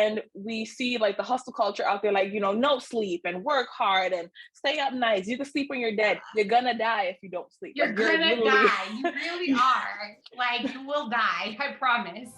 And we see like the hustle culture out there, like, no sleep and work hard and stay up nights. You can sleep when you're dead. You're gonna die if you don't sleep. You're gonna die. You really are. Like, you will die. I promise.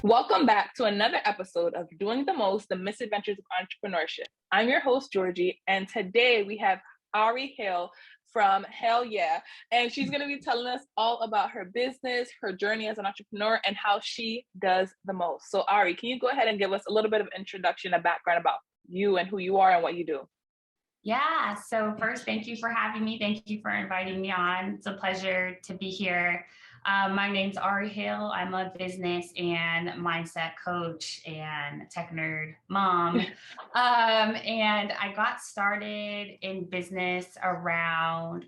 Welcome back to another episode of Doing the Most, the Misadventures of Entrepreneurship. I'm your host, Georgie, and today we have Ari Hale from Hale Yeah, and she's going to be telling us all about her business, her journey as an entrepreneur, and how she does the most. So Ari, can you go ahead and give us a little bit of introduction, a background about you and who you are and what you do? Yeah, so first, thank you for having me. Thank you for inviting me on. It's a pleasure to be here. My name's Ari Hale. I'm a business and mindset coach and tech nerd mom. And I got started in business I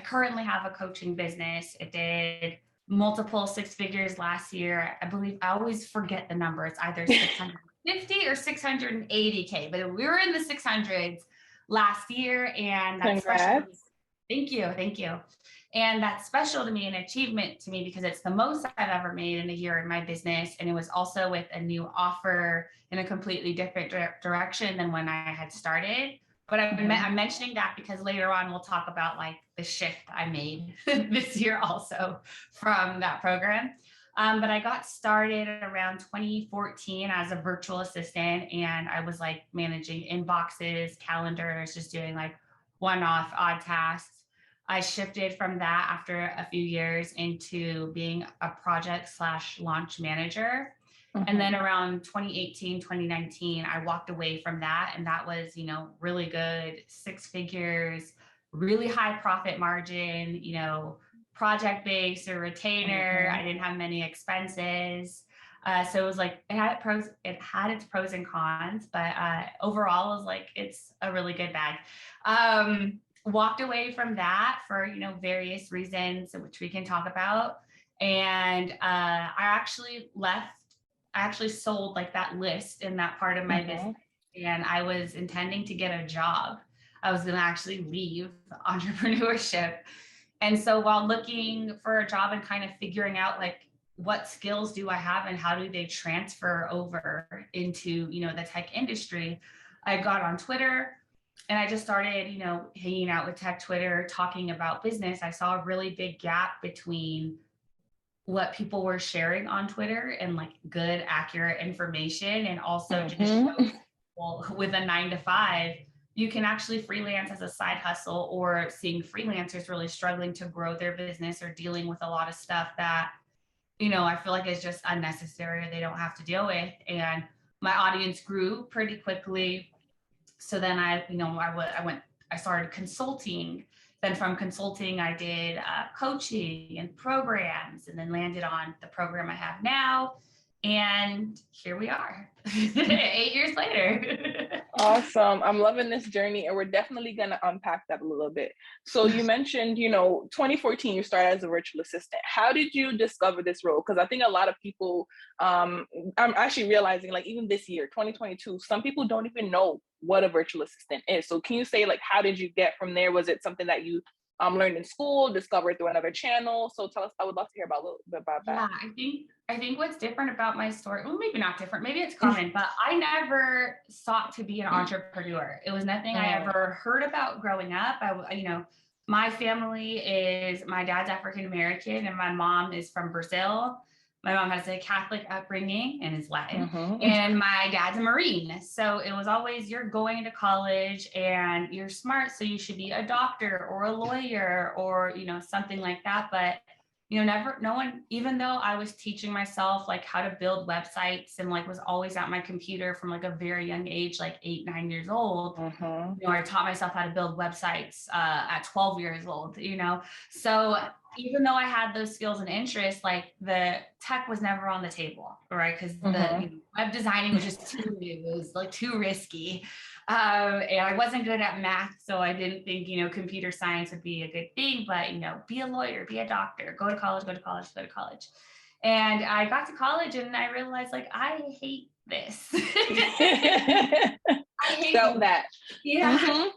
currently have a coaching business. It did multiple six figures last year. I believe I always forget the number. It's either 650 or 680K, but we were in the 600s last year. And that's special. Thank you. And that's special to me, an achievement to me, because it's the most I've ever made in a year in my business. And it was also with a new offer in a completely different direction than when I had started. But I'm mentioning that because later on, we'll talk about like the shift I made this year also from that program. But I got started around 2014 as a virtual assistant, and I was like managing inboxes, calendars, just doing like one-off odd tasks. I shifted from that after a few years into being a project/launch manager. And then around 2018, 2019, I walked away from that. And that was, really good, six figures, really high profit margin, project-based or retainer. I didn't have many expenses. So it was like, it had its pros and cons, but overall it was like, it's a really good bag. Walked away from that for, various reasons, which we can talk about. And I actually sold like that list in that part of my business. And I was intending to get a job. I was going to actually leave entrepreneurship. And so while looking for a job and kind of figuring out like, what skills do I have and how do they transfer over into, the tech industry, I got on Twitter. And I just started, hanging out with tech Twitter, talking about business. I saw a really big gap between what people were sharing on Twitter and like good, accurate information. And also just with a 9-to-5, you can actually freelance as a side hustle, or seeing freelancers really struggling to grow their business or dealing with a lot of stuff that, I feel like is just unnecessary or they don't have to deal with. And my audience grew pretty quickly. So then I started consulting. Then from consulting, I did coaching and programs, and then landed on the program I have now. And here we are 8 years later. Awesome. I'm loving this journey, and we're definitely going to unpack that a little bit. So you mentioned, 2014, you started as a virtual assistant. How did you discover this role? Because I think a lot of people, I'm actually realizing like even this year, 2022, some people don't even know what a virtual assistant is. So can you say like, how did you get from there? Was it something that you learned in school, discovered through another channel? So tell us, I would love to hear about a little bit about that. Yeah, I think what's different about my story, well, maybe not different, maybe it's common, but I never sought to be an entrepreneur. It was nothing I ever heard about growing up. My family my dad's African-American and my mom is from Brazil. My mom has a Catholic upbringing and is Latin, and my dad's a Marine. So it was always, you're going to college and you're smart, so you should be a doctor or a lawyer or, something like that. But, no one, even though I was teaching myself like how to build websites and like was always at my computer from like a very young age, like 8-9 years old, I taught myself how to build websites at 12 years old, so even though I had those skills and interests, like the tech was never on the table, right? Because the web designing was just too new. It was like too risky. And I wasn't good at math, so I didn't think, computer science would be a good thing, but, be a lawyer, be a doctor, go to college. And I got to college and I realized like, I hate this. I hate felt that. Yeah. Mm-hmm.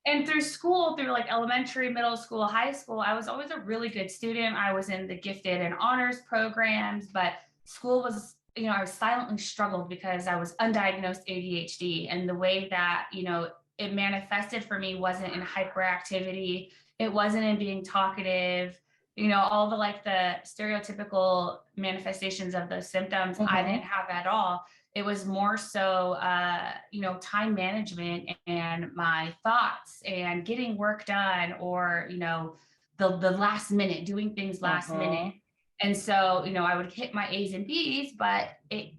And through school, through like elementary, middle school, high school, I was always a really good student. I was in the gifted and honors programs, but school was, I silently struggled because I was undiagnosed ADHD. And the way that, it manifested for me wasn't in hyperactivity. It wasn't in being talkative, all the like the stereotypical manifestations of those symptoms. I didn't have at all. It was more so, time management and my thoughts and getting work done, or, the last minute, doing things last minute. And so, I would hit my A's and B's, but it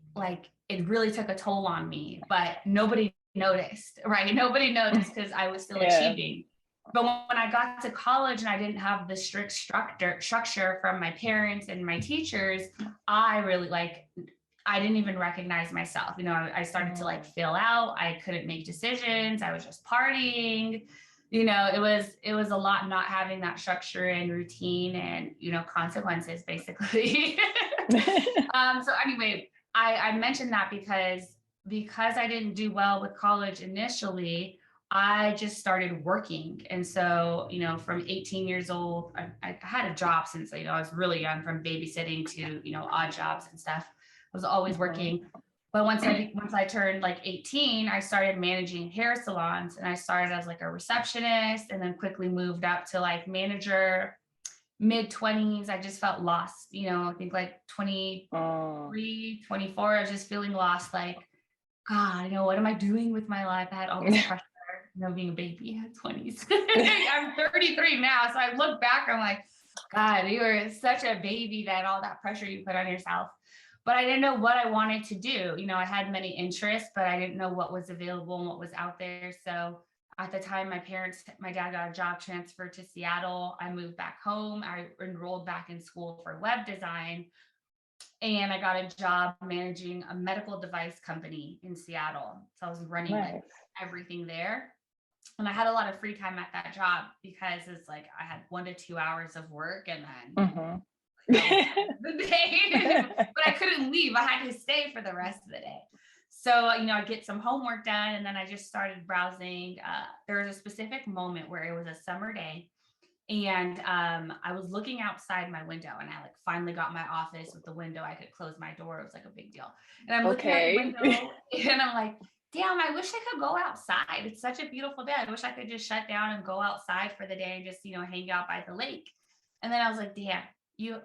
really took a toll on me, but nobody noticed, right? Nobody noticed because I was still achieving. But when I got to college and I didn't have the strict structure from my parents and my teachers, I really I didn't even recognize myself. I started to fill out. I couldn't make decisions. I was just partying. It was a lot not having that structure and routine and, consequences basically. So anyway, I mentioned that because I didn't do well with college initially, I just started working. And so, from 18 years old, I had a job since, I was really young, from babysitting to, odd jobs and stuff. I was always working. But once I turned 18, I started managing hair salons, and I started as a receptionist, and then quickly moved up to manager. Mid-20s, I just felt lost, I think 23, 24, I was just feeling lost. God, what am I doing with my life? I had all this pressure, being a baby at 20s. I'm 33 now. So I look back, I'm like, God, you were such a baby, that all that pressure you put on yourself. But I didn't know what I wanted to do. I had many interests, but I didn't know what was available and what was out there. So at the time, my dad got a job transfer to Seattle. I moved back home. I enrolled back in school for web design. And I got a job managing a medical device company in Seattle. So I was running everything there. And I had a lot of free time at that job because it's I had 1 to 2 hours of work, and then the day, but I couldn't leave. I had to stay for the rest of the day. So, I'd get some homework done, and then I just started browsing. There was a specific moment where it was a summer day, and I was looking outside my window, and I finally got my office with the window. I could close my door. It was a big deal. And I'm looking at the window, and I'm like, damn, I wish I could go outside. It's such a beautiful day. I wish I could just shut down and go outside for the day and just, hang out by the lake. And then I was like, damn, you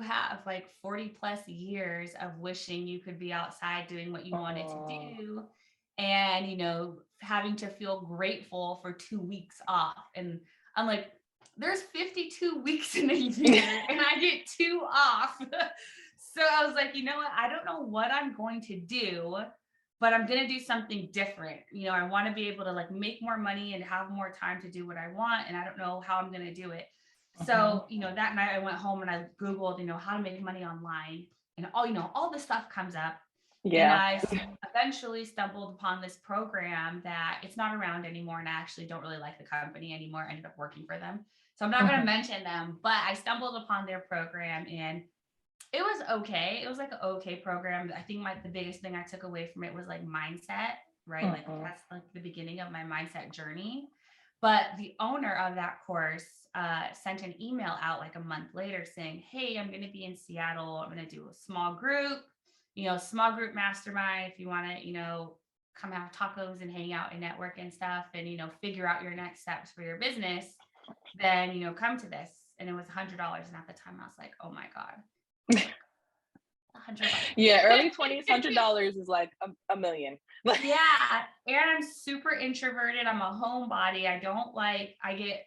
have 40 plus years of wishing you could be outside doing what you wanted to do. And, having to feel grateful for 2 weeks off. And I'm like, there's 52 weeks in a year and I get 2 off. So I was like, you know what? I don't know what I'm going to do, but I'm going to do something different. I want to be able to make more money and have more time to do what I want. And I don't know how I'm going to do it. So, that night I went home and I Googled, how to make money online, and all this stuff comes up. Yeah. And I eventually stumbled upon this program that it's not around anymore. And I actually don't really like the company anymore. I ended up working for them. So I'm not going to mention them, but I stumbled upon their program, and it was okay. It was an okay program. I think the biggest thing I took away from it was mindset, right? That's the beginning of my mindset journey. But the owner of that course sent an email out a month later saying, hey, I'm going to be in Seattle. I'm going to do a small group mastermind. If you want to, come have tacos and hang out and network and stuff, and, figure out your next steps for your business, then, come to this. And it was $100. And at the time I was like, oh my God. $100. Yeah, early 20s, $100 is a million. Yeah, and I'm super introverted. I'm a homebody. I get,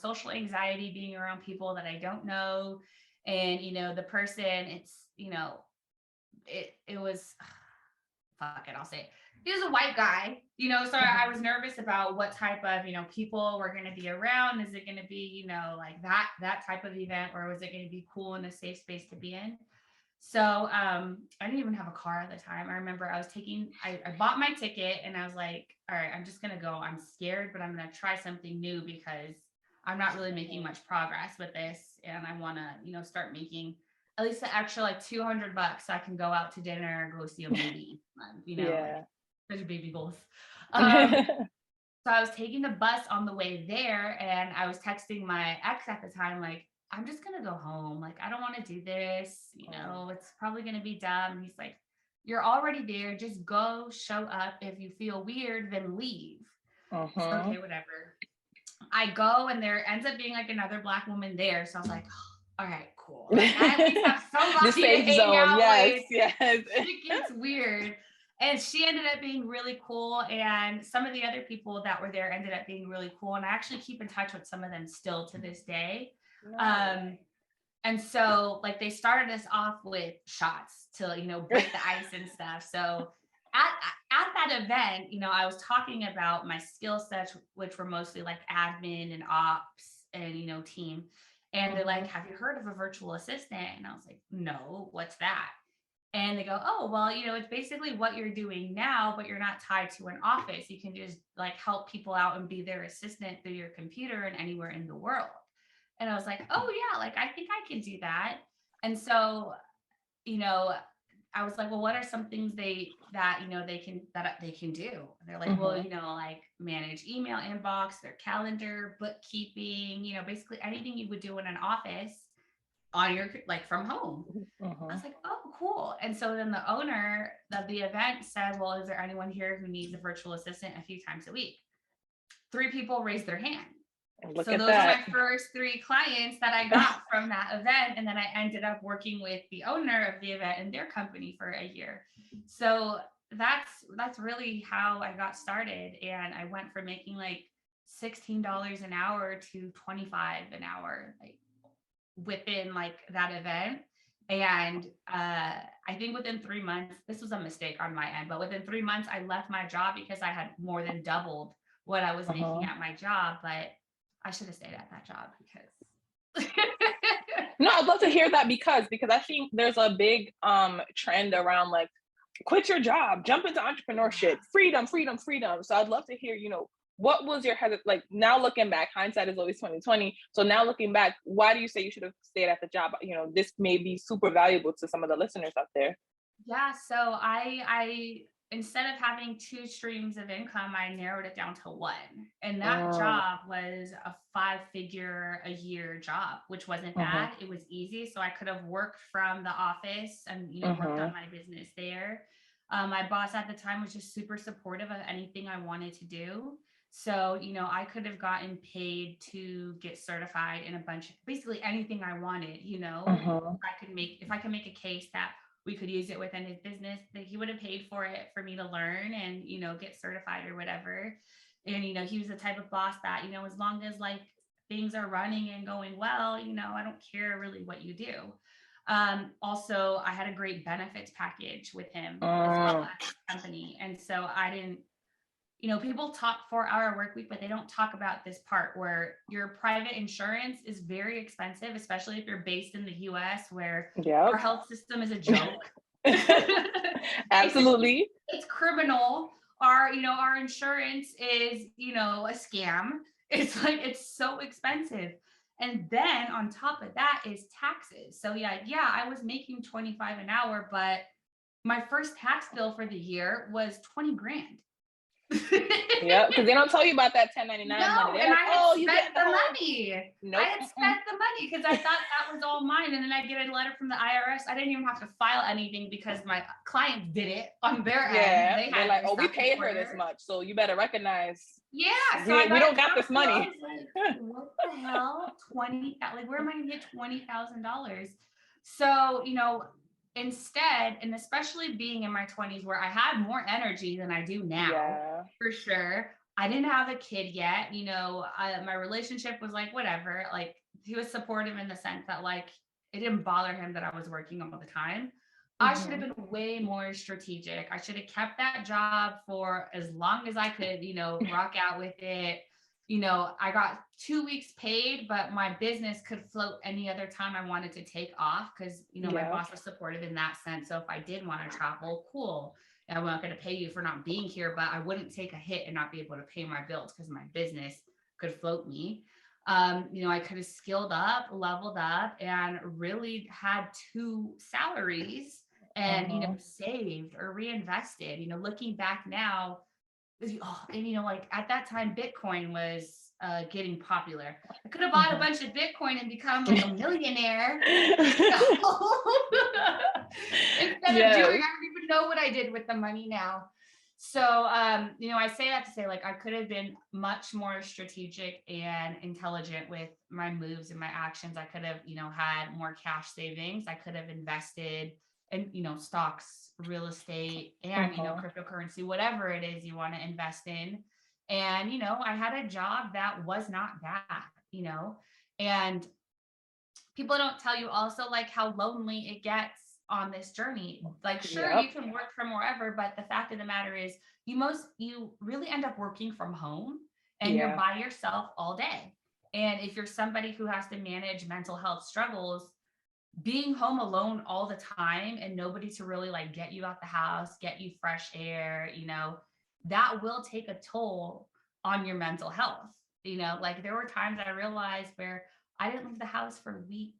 social anxiety being around people that I don't know. And, the person, it's, it was, fuck it, I'll say it. He was a white guy, so I was nervous about what type of, people were going to be around. Is it going to be, that type of event, or was it going to be cool and a safe space to be in? So I didn't even have a car at the time. I remember I bought my ticket, and I was like, all right, I'm just going to go. I'm scared, but I'm going to try something new because I'm not really making much progress with this. And I want to, start making at least an extra like $200 so I can go out to dinner or go see a movie, you know, like such a baby goals. So I was taking the bus on the way there and I was texting my ex at the time, like, I'm just going to go home. Like, I don't want to do this. You know, it's probably going to be dumb. He's like, you're already there. Just go show up. If you feel weird, then leave. So, okay, whatever. I go and there ends up being like another Black woman there. So I was like, oh, all right, cool. Like, I at least have somebody to hang out with. Yes. It gets weird. And she ended up being really cool. And some of the other people that were there ended up being really cool. And I actually keep in touch with some of them still to this day. Nice. And so like they started us off with shots to, you know, break the ice and stuff. So at that event, you know, I was talking about my skill sets, which were mostly like admin and ops and, you know, team. And they're like, have you heard of a virtual assistant? And I was like, no, what's that? And they go, oh, well, you know, it's basically what you're doing now, but you're not tied to an office. You can just like help people out and be their assistant through your computer and anywhere in the world. And I was like, oh yeah, like I think I can do that. And so, you know, I was like, well, what are some things they can do? And they're like, well, you know, like manage email inbox, their calendar, bookkeeping, you know, basically anything you would do in an office on your, like from home. I was like, oh, cool. And so then the owner of the event said, well, is there anyone here who needs a virtual assistant a few times a week? 3 people raised their hand. Look so at those that. are my first 3 clients that I got from that event. And then I ended up working with the owner of the event and their company for a year. So that's really how I got started. And I went from making like $16 an hour to $25 an hour, like within like that event. And I think within 3 months, this was a mistake on my end, but within 3 months, I left my job because I had more than doubled what I was making at my job. But I should have stayed at that job because. No, I'd love to hear that because I think there's a big trend around like quit your job, jump into entrepreneurship, freedom. So I'd love to hear, you know, what was your like now looking back, hindsight is always 2020. So now looking back, why do you say you should have stayed at the job? You know, this may be super valuable to some of the listeners out there. Yeah. So I instead of having 2 streams of income, I narrowed it down to 1. And that job was a 5-figure a year job, which wasn't bad. It was easy. So I could have worked from the office and, you know, worked on my business there. My boss at the time was just super supportive of anything I wanted to do. So, you know, I could have gotten paid to get certified in a bunch of basically anything I wanted, you know, if I could make a case that we could use it within his business, that he would have paid for it for me to learn and, you know, get certified or whatever. And, you know, he was the type of boss that, you know, as long as like things are running and going well, you know, I don't care really what you do. Also, I had a great benefits package with him as well as his company. And so I didn't, you know, people talk 4-hour work week, but they don't talk about this part where your private insurance is very expensive, especially if you're based in the US where our health system is a joke. Absolutely. It's criminal. Our insurance is, you know, a scam. It's like, it's so expensive. And then on top of that is taxes. So yeah, I was making $25 an hour, but my first tax bill for the year was $20,000. Yeah, because they don't tell you about that 1099 money. And like, I had spent the money. Nope. I had spent the money because I thought that was all mine. And then I get a letter from the IRS. I didn't even have to file anything because my clients did it on their end. They're like, oh, we paid her this much, so you better recognize. Yeah, so we don't got this money. I was like, what the hell? Where am I going to get $20,000? So, you know, instead, and especially being in my 20s where I had more energy than I do now, for sure. I didn't have a kid yet. You know, my relationship was like, whatever. Like, he was supportive in the sense that like, it didn't bother him that I was working all the time. I should have been way more strategic. I should have kept that job for as long as I could, you know, rock out with it. You know, I got 2 weeks paid, but my business could float any other time I wanted to take off because, you know, my boss was supportive in that sense. So if I did want to travel, cool. I'm not going to pay you for not being here, but I wouldn't take a hit and not be able to pay my bills because my business could float me. I could have skilled up, leveled up, and really had 2 salaries and, saved or reinvested. Looking back now, and like at that time, Bitcoin was getting popular. I could have bought a bunch of Bitcoin and become like a millionaire. Instead of doing, I don't even know what I did with the money now. So, I say that to say, like, I could have been much more strategic and intelligent with my moves and my actions. I could have, had more cash savings. I could have invested in, stocks, real estate, and, cryptocurrency, whatever it is you want to invest in. And, I had a job that was not bad, and people don't tell you also like how lonely it gets on this journey. Like, sure, you can work from wherever, but the fact of the matter is you really end up working from home and you're by yourself all day. And if you're somebody who has to manage mental health struggles, being home alone all the time and nobody to really like get you out the house, get you fresh air, that will take a toll on your mental health. Like there were times I realized where I didn't leave the house for weeks.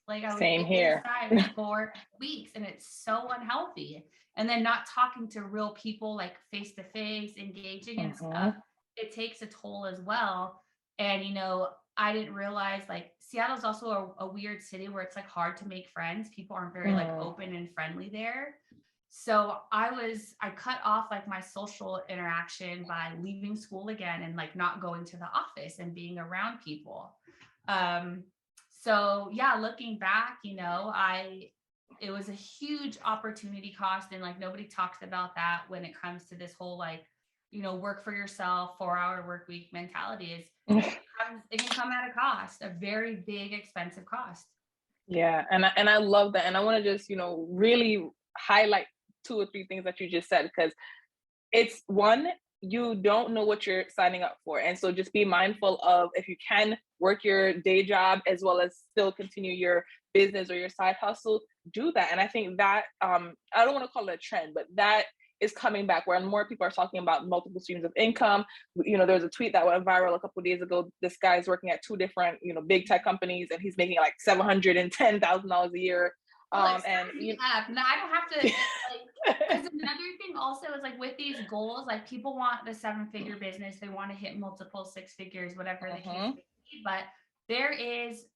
Like I would Same be here. inside for weeks, and it's so unhealthy. And then not talking to real people, like face to face, engaging and stuff, it takes a toll as well. And I didn't realize like Seattle's also a weird city where it's like hard to make friends. People aren't very like open and friendly there. So I cut off like my social interaction by leaving school again and like not going to the office and being around people. So yeah, looking back, it was a huge opportunity cost, and like nobody talks about that when it comes to this whole like, work for yourself, 4-hour work week mentality is it can come at a cost, a very big, expensive cost. Yeah. And I love that. And I want to just, really highlight 2 or 3 things that you just said, because it's one, you don't know what you're signing up for. And so just be mindful of, if you can work your day job as well as still continue your business or your side hustle, do that. And I think that, I don't want to call it a trend, but that is coming back where more people are talking about multiple streams of income. There was a tweet that went viral a couple of days ago. This guy's working at 2 different, big tech companies, and he's making like $710,000 a year. And no, I don't have to like, because another thing also is like with these goals, like people want the 7-figure business, they want to hit multiple 6 figures, whatever the case may be, but there's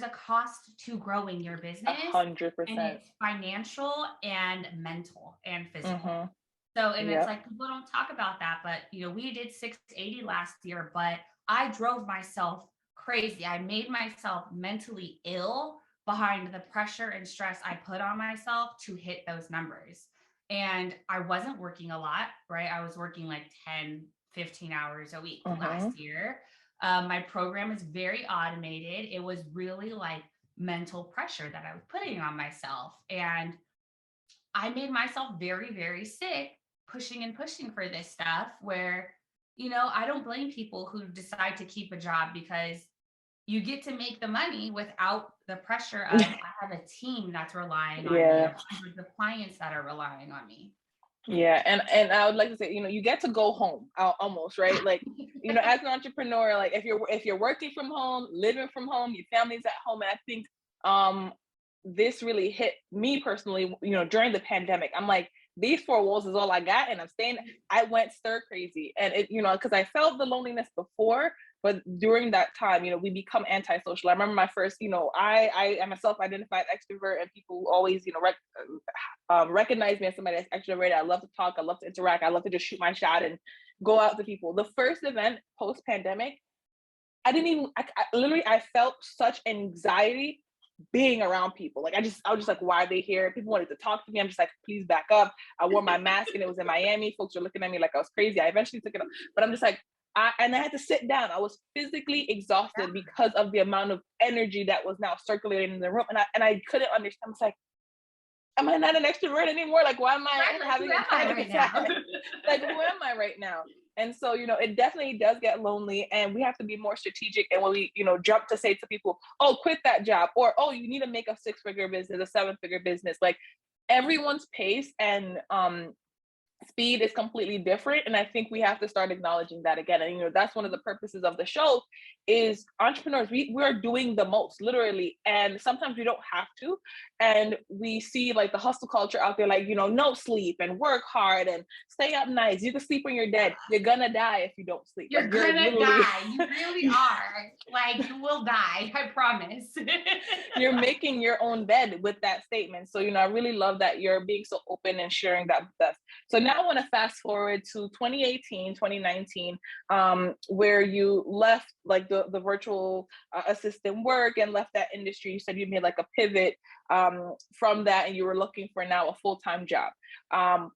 a cost to growing your business. 100%. And it's financial and mental and physical. So, and it's like, people don't talk about that, but we did 680 last year, but I drove myself crazy. I made myself mentally ill behind the pressure and stress I put on myself to hit those numbers. And I wasn't working a lot, right? I was working like 10, 15 hours a week last year. My program is very automated. It was really like mental pressure that I was putting on myself. And I made myself very, very sick pushing for this stuff where, I don't blame people who decide to keep a job, because you get to make the money without the pressure of I have a team that's relying on me, hundreds of clients that are relying on me. Yeah. And I would like to say, you get to go home almost, right? Like, as an entrepreneur, like if you're working from home, living from home, your family's at home. And I think this really hit me personally, during the pandemic. I'm like, these 4 walls is all I got, and I'm staying. I went stir crazy, and it, because I felt the loneliness before, but during that time, we become antisocial. I remember my first, I am a self-identified extrovert, and people always, recognize me as somebody that's extroverted. I love to talk, I love to interact, I love to just shoot my shot and go out to people. The first event post-pandemic, I literally, I felt such anxiety being around people. Like I was just like, why are they here? People wanted to talk to me. I'm just like, please back up. I wore my mask and it was in Miami. Folks were looking at me like I was crazy. I eventually took it off, but I'm just like, I had to sit down. I was physically exhausted because of the amount of energy that was now circulating in the room. And I couldn't understand. I was like, am I not an extrovert anymore? Like, why am I having a panic attack? Like, who am I right now? And so, it definitely does get lonely, and we have to be more strategic. And when we, jump to say to people, oh, quit that job, or, oh, you need to make a 6-figure business, a 7-figure business, like everyone's pace and speed is completely different, and I think we have to start acknowledging that again. And that's one of the purposes of the show, is entrepreneurs, we're doing the most, literally, and sometimes we don't have to. And we see like the hustle culture out there, like, no sleep and work hard and stay up nights. You can sleep when you're dead. You're gonna die if you don't sleep. You're Like, gonna die. You really are. Like, you will die, I promise. You're making your own bed with that statement. So, I really love that you're being so open and sharing that with us. So now I want to fast forward to 2018, 2019, where you left like the virtual assistant work and left that industry. You said you made like a pivot from that, and you were looking for now a full-time job.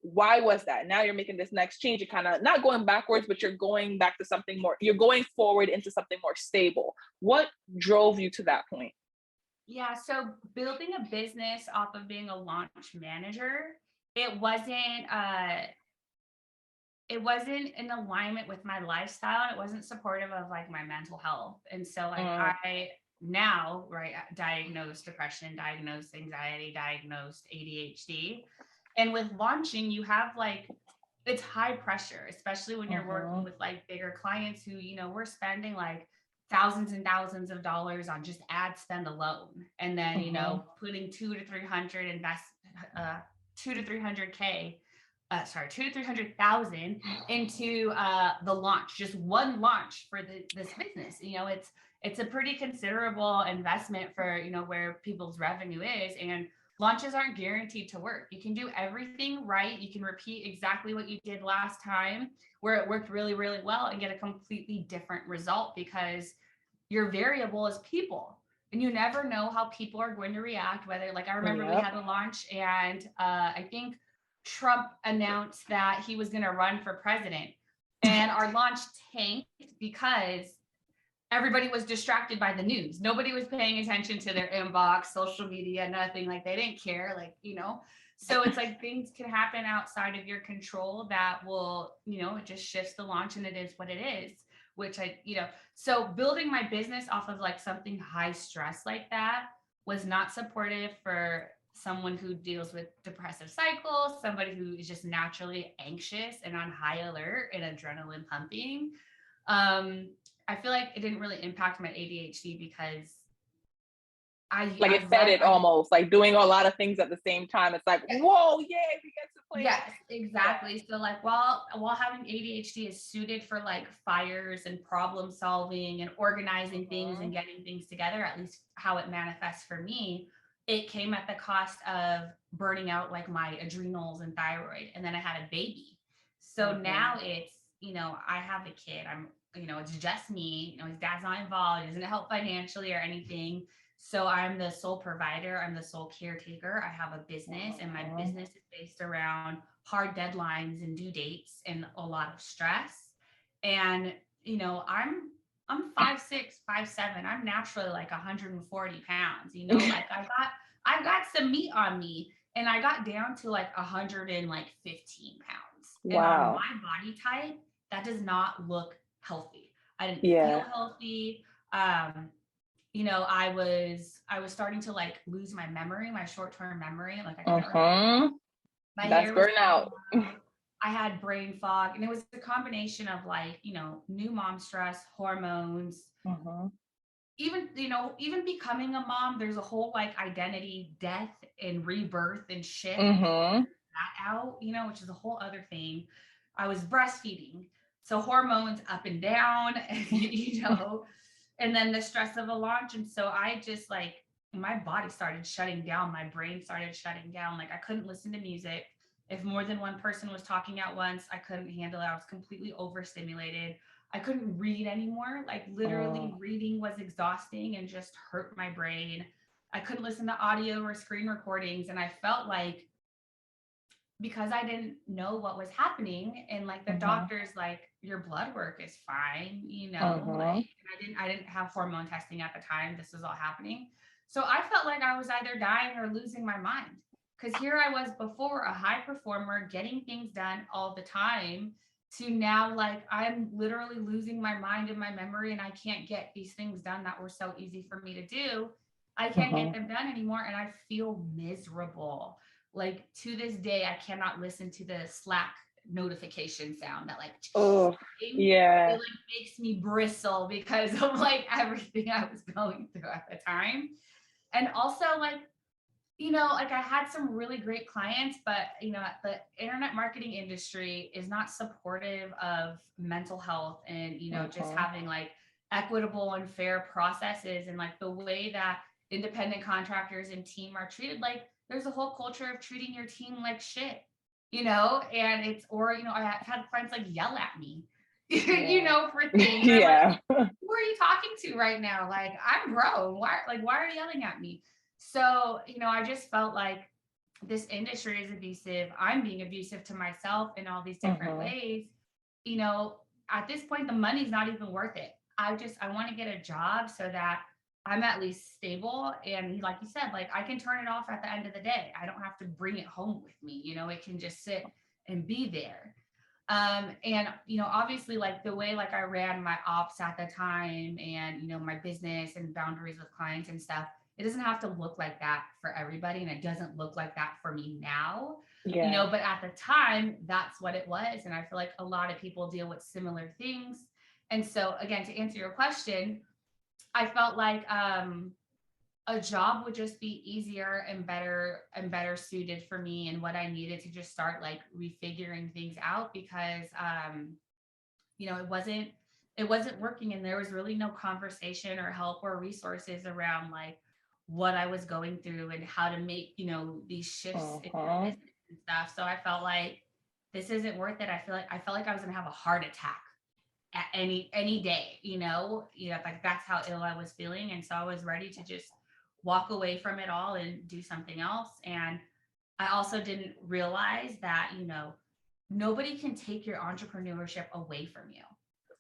Why was that? Now you're making this next change. You're kind of not going backwards, but you're going back to something more, you're going forward into something more stable. What drove you to that point? Yeah, so building a business off of being a launch manager, it wasn't in alignment with my lifestyle. It wasn't supportive of like my mental health. And so like I now, right, diagnosed depression, diagnosed anxiety, diagnosed ADHD. And with launching, you have like, it's high pressure, especially when you're working with like bigger clients who, we're spending like thousands and thousands of dollars on just ad spend alone. And then, putting 200,000 into the launch, just one launch for this business. It's a pretty considerable investment for, where people's revenue is. And launches aren't guaranteed to work. You can do everything right. You can repeat exactly what you did last time where it worked really, really well and get a completely different result, because your variable is people. And you never know how people are going to react, whether, like, I remember we had a launch and I think Trump announced that he was going to run for president, and our launch tanked because everybody was distracted by the news. Nobody was paying attention to their inbox, social media, nothing. Like, they didn't care, so it's like things can happen outside of your control that will, it just shifts the launch, and it is what it is, which so building my business off of like something high stress like that was not supportive for someone who deals with depressive cycles, somebody who is just naturally anxious and on high alert and adrenaline pumping. I feel like it didn't really impact my ADHD because it fed it almost, like doing a lot of things at the same time. It's like, whoa, yay, we get to play. Yes, exactly. So like while having ADHD is suited for like fires and problem solving and organizing things and getting things together, at least how it manifests for me, it came at the cost of burning out like my adrenals and thyroid. And then I had a baby. So now it's, I have a kid. It's just me, his dad's not involved. He doesn't help financially or anything. So I'm the sole provider. I'm the sole caretaker. I have a business, and my business is based around hard deadlines and due dates and a lot of stress. And, I'm 5'6", 5'7". I'm naturally like 140 pounds, like I've got some meat on me, and I got down to like 115 pounds. Wow. And on my body type, that does not look healthy. I didn't feel healthy. I was starting to like lose my memory, my short-term memory. Like I couldn't remember. My That's burnout. I had brain fog, and it was a combination of like, new mom stress, hormones, even becoming a mom. There's a whole like identity, death and rebirth and shift that out, which is a whole other thing. I was breastfeeding, so hormones up and down, and then the stress of a launch. And so I just like, my body started shutting down. My brain started shutting down. Like I couldn't listen to music. If more than one person was talking at once, I couldn't handle it. I was completely overstimulated. I couldn't read anymore. Like literally reading was exhausting and just hurt my brain. I couldn't listen to audio or screen recordings. And I felt like, because I didn't know what was happening, and like the doctors, like, your blood work is fine, like, and I didn't have hormone testing at the time this was all happening. So I felt like I was either dying or losing my mind, because here I was before a high performer getting things done all the time, to now like I'm literally losing my mind and my memory, and I can't get these things done that were so easy for me to do. I can't get them done anymore, and I feel miserable. Like to this day, I cannot listen to the Slack notification sound that like, oh, yeah. it like makes me bristle because of like everything I was going through at the time. And also like, like I had some really great clients, but the internet marketing industry is not supportive of mental health and, just having like equitable and fair processes, and like the way that independent contractors and team are treated. Like there's a whole culture of treating your team like shit, and it's, or, I've had clients like yell at me, for things. Yeah. Like, who are you talking to right now? Like, I'm grown. Why are you yelling at me? So, I just felt like this industry is abusive. I'm being abusive to myself in all these different ways. At this point, the money's not even worth it. I want to get a job so that I'm at least stable. And like you said, like I can turn it off at the end of the day. I don't have to bring it home with me. It can just sit and be there. And, obviously like the way, like I ran my ops at the time and, my business and boundaries with clients and stuff, it doesn't have to look like that for everybody. And it doesn't look like that for me now, but at the time that's what it was. And I feel like a lot of people deal with similar things. And so again, to answer your question, I felt like, a job would just be easier and better suited for me and what I needed to just start like refiguring things out because, it wasn't working, and there was really no conversation or help or resources around like what I was going through and how to make, these shifts in my business and stuff. So I felt like this isn't worth it. I felt like I was going to have a heart attack at any day, like that's how ill I was feeling. And so I was ready to just walk away from it all and do something else. And I also didn't realize that, nobody can take your entrepreneurship away from you.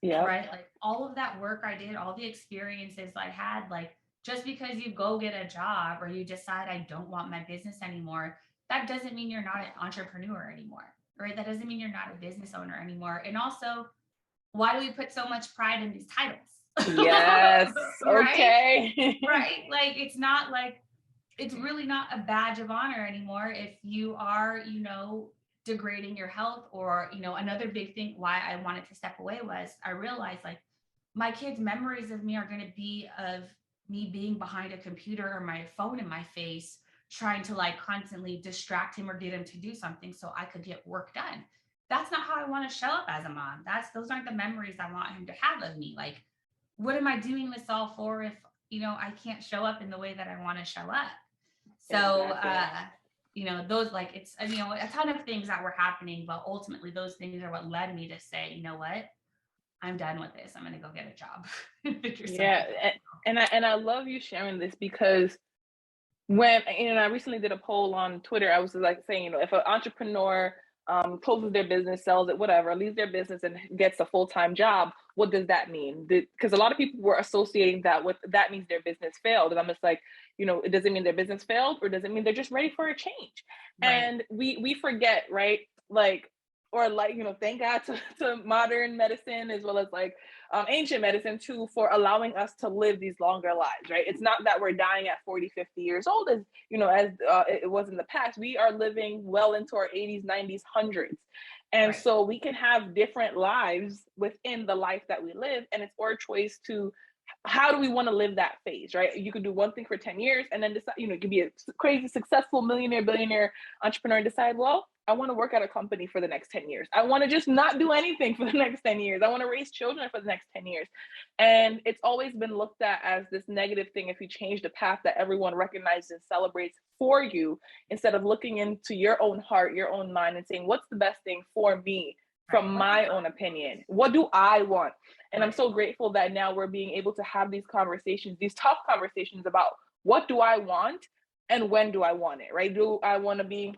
Yeah. Right. Like all of that work I did, all the experiences I had, like just because you go get a job or you decide I don't want my business anymore, that doesn't mean you're not an entrepreneur anymore. Right. That doesn't mean you're not a business owner anymore. And also, why do we put so much pride in these titles? Yes. Right? Okay. Right. Like it's not like, it's really not a badge of honor anymore if you are, degrading your health or, another big thing why I wanted to step away was I realized like my kids' memories of me are going to be of me being behind a computer or my phone in my face, trying to like constantly distract him or get him to do something so I could get work done. That's not how I want to show up as a mom. Those aren't the memories I want him to have of me. Like, what am I doing this all for if, I can't show up in the way that I want to show up? So, exactly. Those like, it's, a ton of things that were happening, but ultimately those things are what led me to say, you know what, I'm done with this. I'm going to go get a job. Yeah. And I love you sharing this because when, I recently did a poll on Twitter, I was like saying, if an entrepreneur closes their business, sells it, whatever, leaves their business and gets a full-time job, what does that mean? Because a lot of people were associating that with, that means their business failed. And I'm just like, it doesn't mean their business failed, or does it mean they're just ready for a change? Right. And we forget, right? Like, or like, thank God to modern medicine as well as like ancient medicine too, for allowing us to live these longer lives, right? It's not that we're dying at 40, 50 years old as, as it was in the past. We are living well into our 80s, 90s, hundreds. And right. So we can have different lives within the life that we live. And it's our choice to, how do we want to live that phase, right? You could do one thing for 10 years and then decide, you could be a crazy, successful millionaire, billionaire entrepreneur and decide, well, I want to work at a company for the next 10 years. I want to just not do anything for the next 10 years. I want to raise children for the next 10 years. And it's always been looked at as this negative thing if you change the path that everyone recognizes and celebrates for you, instead of looking into your own heart, your own mind, and saying, what's the best thing for me from my own opinion? What do I want? And I'm so grateful that now we're being able to have these conversations, these tough conversations about what do I want and when do I want it, right? Do I want to be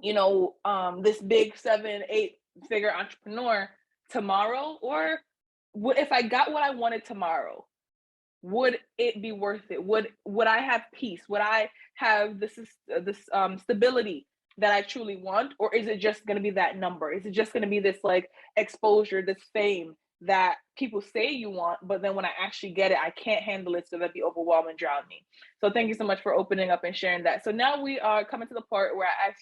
this big 7-8 figure entrepreneur tomorrow, or if I got what I wanted tomorrow, would it be worth it? Would I have peace? Would I have this stability that I truly want? Or is it just going to be that number? Is it just going to be this like exposure, this fame, that people say you want, but then when I actually get it, I can't handle it, so that the overwhelming drown me. So thank you so much for opening up and sharing that. So now we are coming to the part where I ask,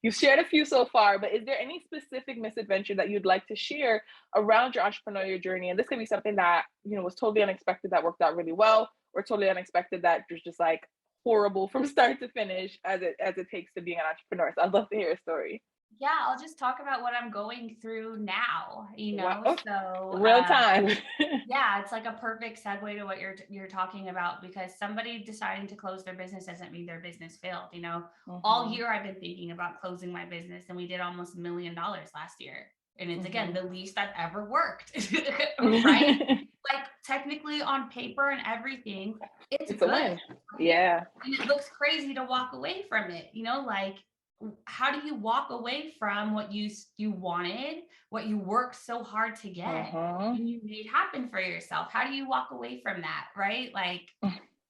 you've shared a few so far, but is there any specific misadventure that you'd like to share around your entrepreneurial journey? And this could be something that, was totally unexpected that worked out really well, or totally unexpected that was just like horrible from start to finish, as it takes to being an entrepreneur. So I'd love to hear a story. Yeah, I'll just talk about what I'm going through now, Wow. So Real time. yeah, it's like a perfect segue to what you're talking about, because somebody deciding to close their business doesn't mean their business failed. All year I've been thinking about closing my business, and we did almost $1 million last year. And it's again, the least I've ever worked, right? Like technically on paper and everything, it's a good. Win. Yeah. And it looks crazy to walk away from it, like, how do you walk away from what you wanted, what you worked so hard to get, and you made happen for yourself? How do you walk away from that, right? Like,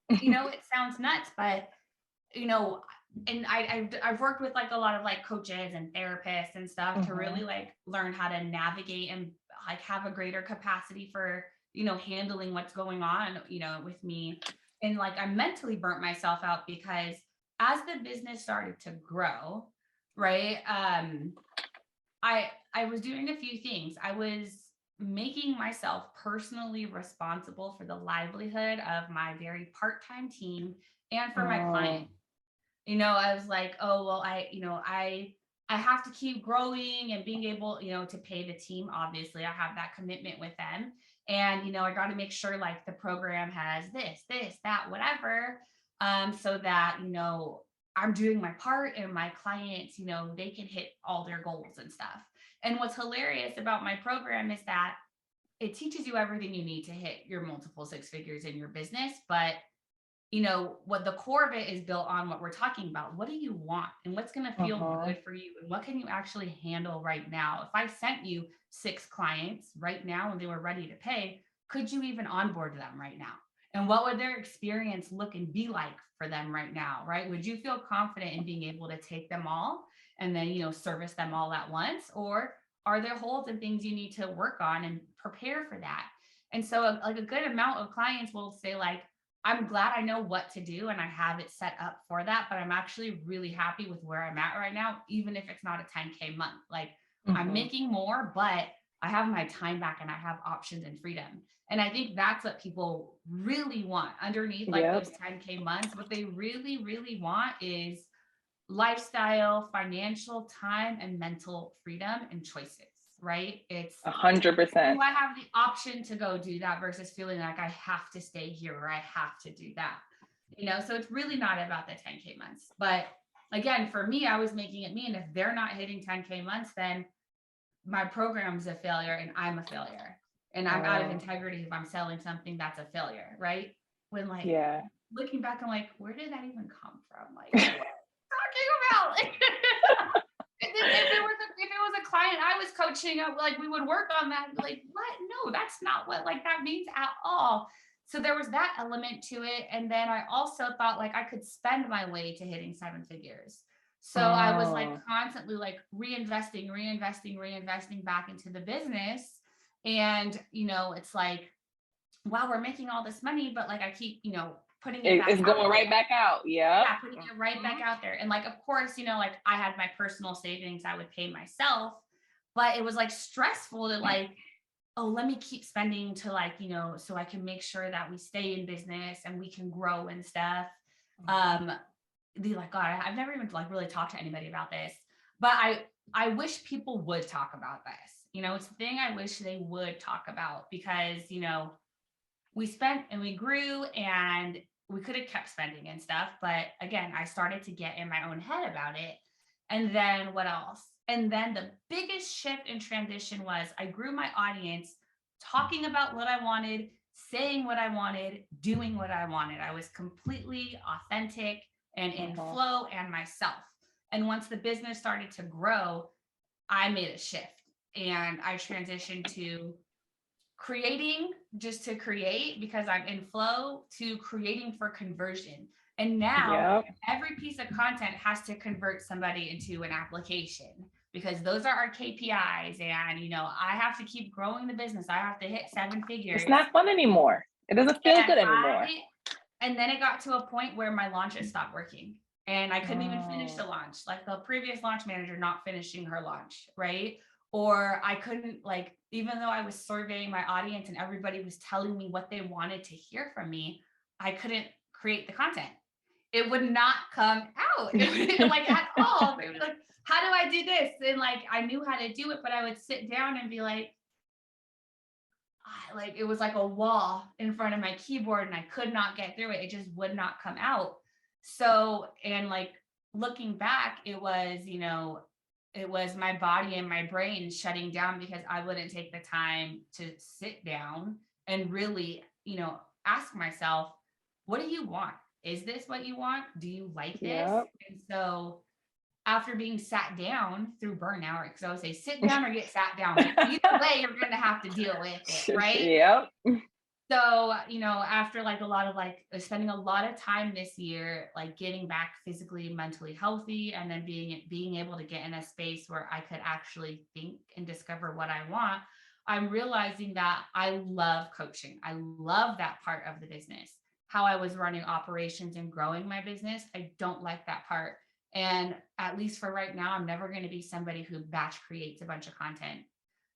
it sounds nuts, but and I've worked with like a lot of like coaches and therapists and stuff to really like learn how to navigate and like have a greater capacity for handling what's going on with me. And like I mentally burnt myself out, because as the business started to grow, right, I was doing a few things. I was making myself personally responsible for the livelihood of my very part-time team and for my client. I was like, oh, well, I have to keep growing and being able, to pay the team. Obviously, I have that commitment with them. And, I got to make sure like the program has this, that, whatever. So that, I'm doing my part, and my clients, they can hit all their goals and stuff. And what's hilarious about my program is that it teaches you everything you need to hit your multiple six figures in your business. But what the core of it is built on what we're talking about. What do you want, and what's going to feel good for you, and what can you actually handle right now? If I sent you 6 clients right now and they were ready to pay, could you even onboard them right now? And what would their experience look and be like for them right now, right? Would you feel confident in being able to take them all and then, service them all at once? Or are there holes and things you need to work on and prepare for that? And so like a good amount of clients will say like, I'm glad I know what to do and I have it set up for that, but I'm actually really happy with where I'm at right now, even if it's not a 10K month. Like I'm making more, but I have my time back and I have options and freedom. And I think that's what people really want underneath like those 10K months. What they really, really want is lifestyle, financial, time, and mental freedom and choices. Right? It's 100%. Do I have the option to go do that versus feeling like I have to stay here or I have to do that? So it's really not about the 10K months. But again, for me, I was making it mean if they're not hitting 10K months, then my program's a failure and I'm a failure. And I'm out of integrity if I'm selling something that's a failure, right? When like looking back, I'm like, where did that even come from? Like, what are you talking about? And then if it was a client I was coaching, like we would work on that. Like, what? No, that's not what like that means at all. So there was that element to it. And then I also thought like I could spend my way to hitting 7 figures. So I was like constantly like reinvesting back into the business. And, it's like, wow, we're making all this money, but like I keep, putting it back. It's going right back out. Yeah, putting it right back out there. And like, of course, like I had my personal savings I would pay myself, but it was like stressful to like, oh, let me keep spending to like, so I can make sure that we stay in business and we can grow and stuff. Like, God, I've never even like really talked to anybody about this, but I wish people would talk about this. It's the thing I wish they would talk about, because, we spent and we grew and we could have kept spending and stuff. But again, I started to get in my own head about it. And then what else? And then the biggest shift and transition was I grew my audience talking about what I wanted, saying what I wanted, doing what I wanted. I was completely authentic and in flow and myself. And once the business started to grow, I made a shift and I transitioned to creating just to create because I'm in flow, to creating for conversion. And now every piece of content has to convert somebody into an application, because those are our KPIs. And, you know, I have to keep growing the business. I have to hit 7 figures. It's not fun anymore. It doesn't feel good anymore. And then it got to a point where my launches stopped working and I couldn't even finish the launch, like the previous launch manager not finishing her launch, right? Or I couldn't, like, even though I was surveying my audience and everybody was telling me what they wanted to hear from me, I couldn't create the content. It would not come out like at all. They were like, how do I do this? And like, I knew how to do it, but I would sit down and be like it was like a wall in front of my keyboard and I could not get through it. It just would not come out. So, and like looking back, it was, you know, it was my body and my brain shutting down because I wouldn't take the time to sit down and really, you know, ask myself, what do you want? Is this what you want? Do you like this? Yep. And so after being sat down through burnout, because I would say sit down or get sat down. Either way, you're going to have to deal with it, right? Yep. So, you know, after like a lot of like spending a lot of time this year, like getting back physically, mentally healthy, and then being able to get in a space where I could actually think and discover what I want, I'm realizing that I love coaching. I love that part of the business. How I was running operations and growing my business, I don't like that part. And at least for right now, I'm never going to be somebody who batch creates a bunch of content,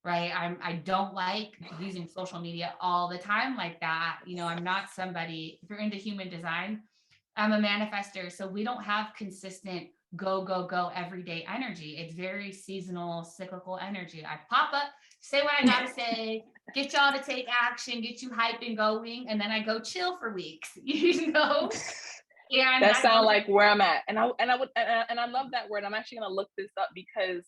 right? I don't like using social media all the time like that. You know, I'm not somebody, if you're into human design, I'm a manifester. So we don't have consistent go, go, go everyday energy. It's very seasonal, cyclical energy. I pop up, say what I got to say, get y'all to take action, get you hype and going. And then I go chill for weeks, you know? And that sounds like where I'm at. And I love that word. I'm actually going to look this up because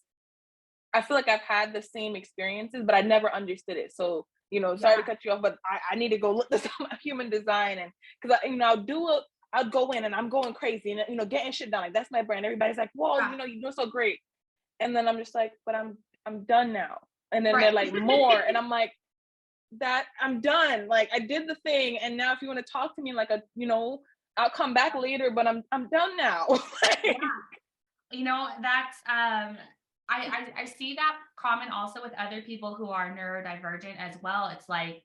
I feel like I've had the same experiences, but I never understood it. So, you know, sorry to cut you off, but I need to go look this up, human design. And because, you know, I'll go in and I'm going crazy and, you know, getting shit done. Like, that's my brand. Everybody's like, whoa, you know, you're doing so great. And then I'm just like, but I'm done now. And then they're like, more. And I'm like, that I'm done. Like, I did the thing. And now if you want to talk to me like a, you know, I'll come back later, but I'm done now. You know, that's, I see that comment also with other people who are neurodivergent as well. It's like,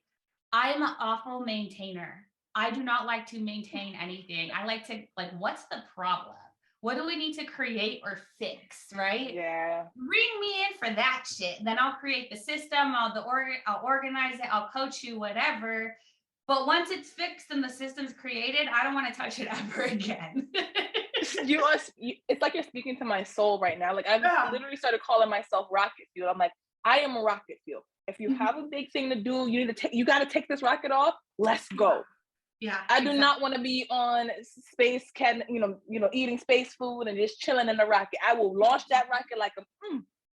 I'm an awful maintainer. I do not like to maintain anything. I like to, like, what's the problem? What do we need to create or fix, right? Yeah. Bring me in for that shit. Then I'll create the system, I'll organize it, I'll coach you, whatever. But once it's fixed and the system's created, I don't want to touch it ever again. It's like you're speaking to my soul right now. Like, I've literally started calling myself rocket fuel. I'm like, I am a rocket fuel. If you have a big thing to do, you got to take this rocket off. Let's go. Yeah. I do not want to be on space, eating space food and just chilling in the rocket. I will launch that rocket like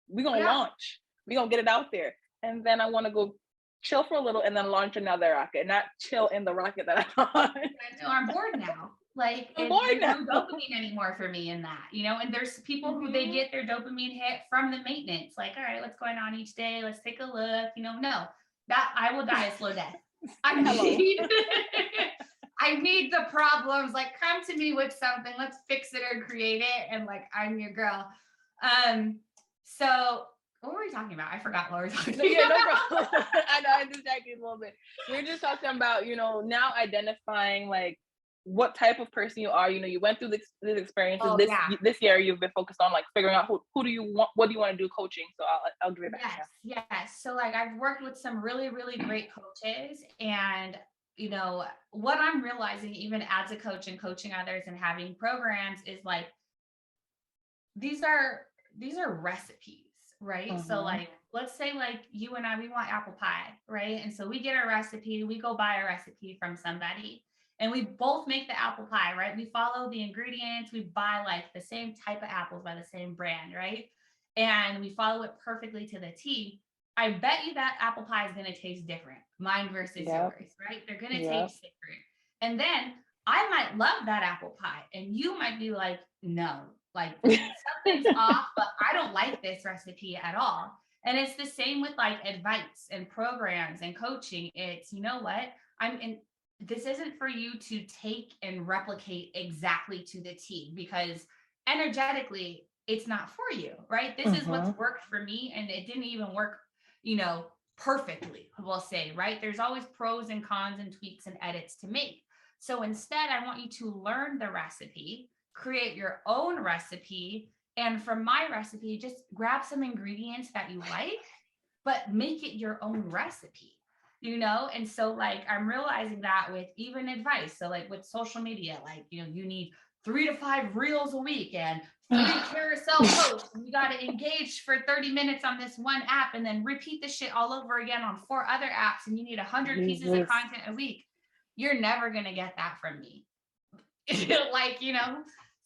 we're going to launch. We're going to get it out there. And then I want to go chill for a little and then launch another rocket, not chill in the rocket that I'm on. No, I'm bored now. Like, there's no dopamine anymore for me in that, you know, and there's people who they get their dopamine hit from the maintenance. Like, all right, what's going on each day? Let's take a look, you know, no, that I will die a slow death. I need the problems, like, come to me with something, let's fix it or create it. And like, I'm your girl. So what were we talking about? I forgot what we were talking about. Yeah, no problem. I know I distracted you a little bit. We're just talking about, you know, now identifying like what type of person you are. You know, you went through these experiences. This year you've been focused on like figuring out who do you want, what do you want to do coaching. So I'll give it back. Yes. So like, I've worked with some really, really great coaches, and you know, what I'm realizing even as a coach and coaching others and having programs is like, these are recipes, right? Mm-hmm. So like, let's say like you and I, we want apple pie, right? And so we get a recipe, we go buy a recipe from somebody and we both make the apple pie, right? We follow the ingredients, we buy like the same type of apples by the same brand, right? And we follow it perfectly to the T. I bet you that apple pie is going to taste different, mine versus yours, right? They're going to taste different. And then I might love that apple pie and you might be like, no, like something's off, but I don't like this recipe at all. And it's the same with like advice and programs and coaching. It's, you know what, this isn't for you to take and replicate exactly to the T, because energetically it's not for you, right? This is what's worked for me, and it didn't even work, perfectly, we'll say, right? There's always pros and cons and tweaks and edits to make. So instead, I want you to learn the recipe, create your own recipe, and from my recipe, just grab some ingredients that you like, but make it your own recipe, And so like, I'm realizing that with even advice. So like with social media, like, you need 3 to 5 reels a week and 3 carousel posts. And you got to engage for 30 minutes on this one app and then repeat the shit all over again on 4 other apps. And you need 100 pieces of content a week. You're never going to get that from me.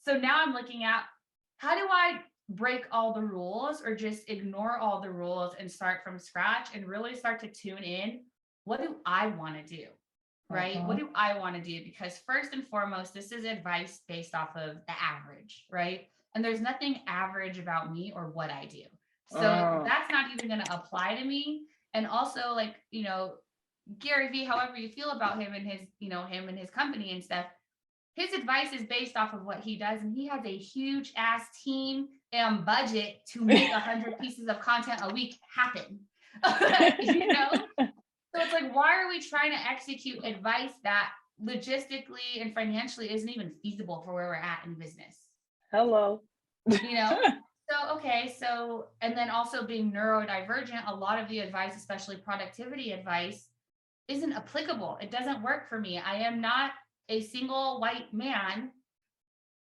So now I'm looking at, how do I break all the rules or just ignore all the rules and start from scratch and really start to tune in? What do I want to do? Right? What do I want to do? Because first and foremost, this is advice based off of the average, right? And there's nothing average about me or what I do. So that's not even going to apply to me. And also like, Gary Vee, however you feel about him and his, him and his company and stuff, his advice is based off of what he does. And he has a huge ass team and budget to make 100 pieces of content a week happen. So it's like, why are we trying to execute advice that logistically and financially isn't even feasible for where we're at in business? Hello. So, and then also being neurodivergent, a lot of the advice, especially productivity advice, isn't applicable. It doesn't work for me. I am not a single white man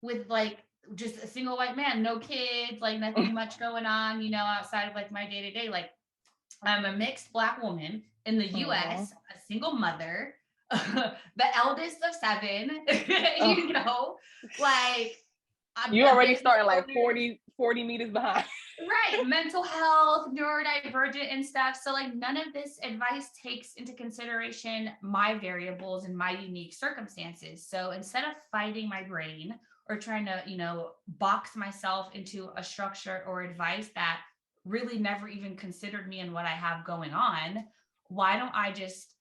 with like just a single white man, no kids, like nothing much going on, outside of like my day to day. Like I'm a mixed Black woman in the US, a single mother, the eldest of 7, like you already starting like 40 meters behind. Right. Mental health, neurodivergent and stuff. So like none of this advice takes into consideration my variables and my unique circumstances. So instead of fighting my brain or trying to, box myself into a structure or advice that really never even considered me and what I have going on, why don't I just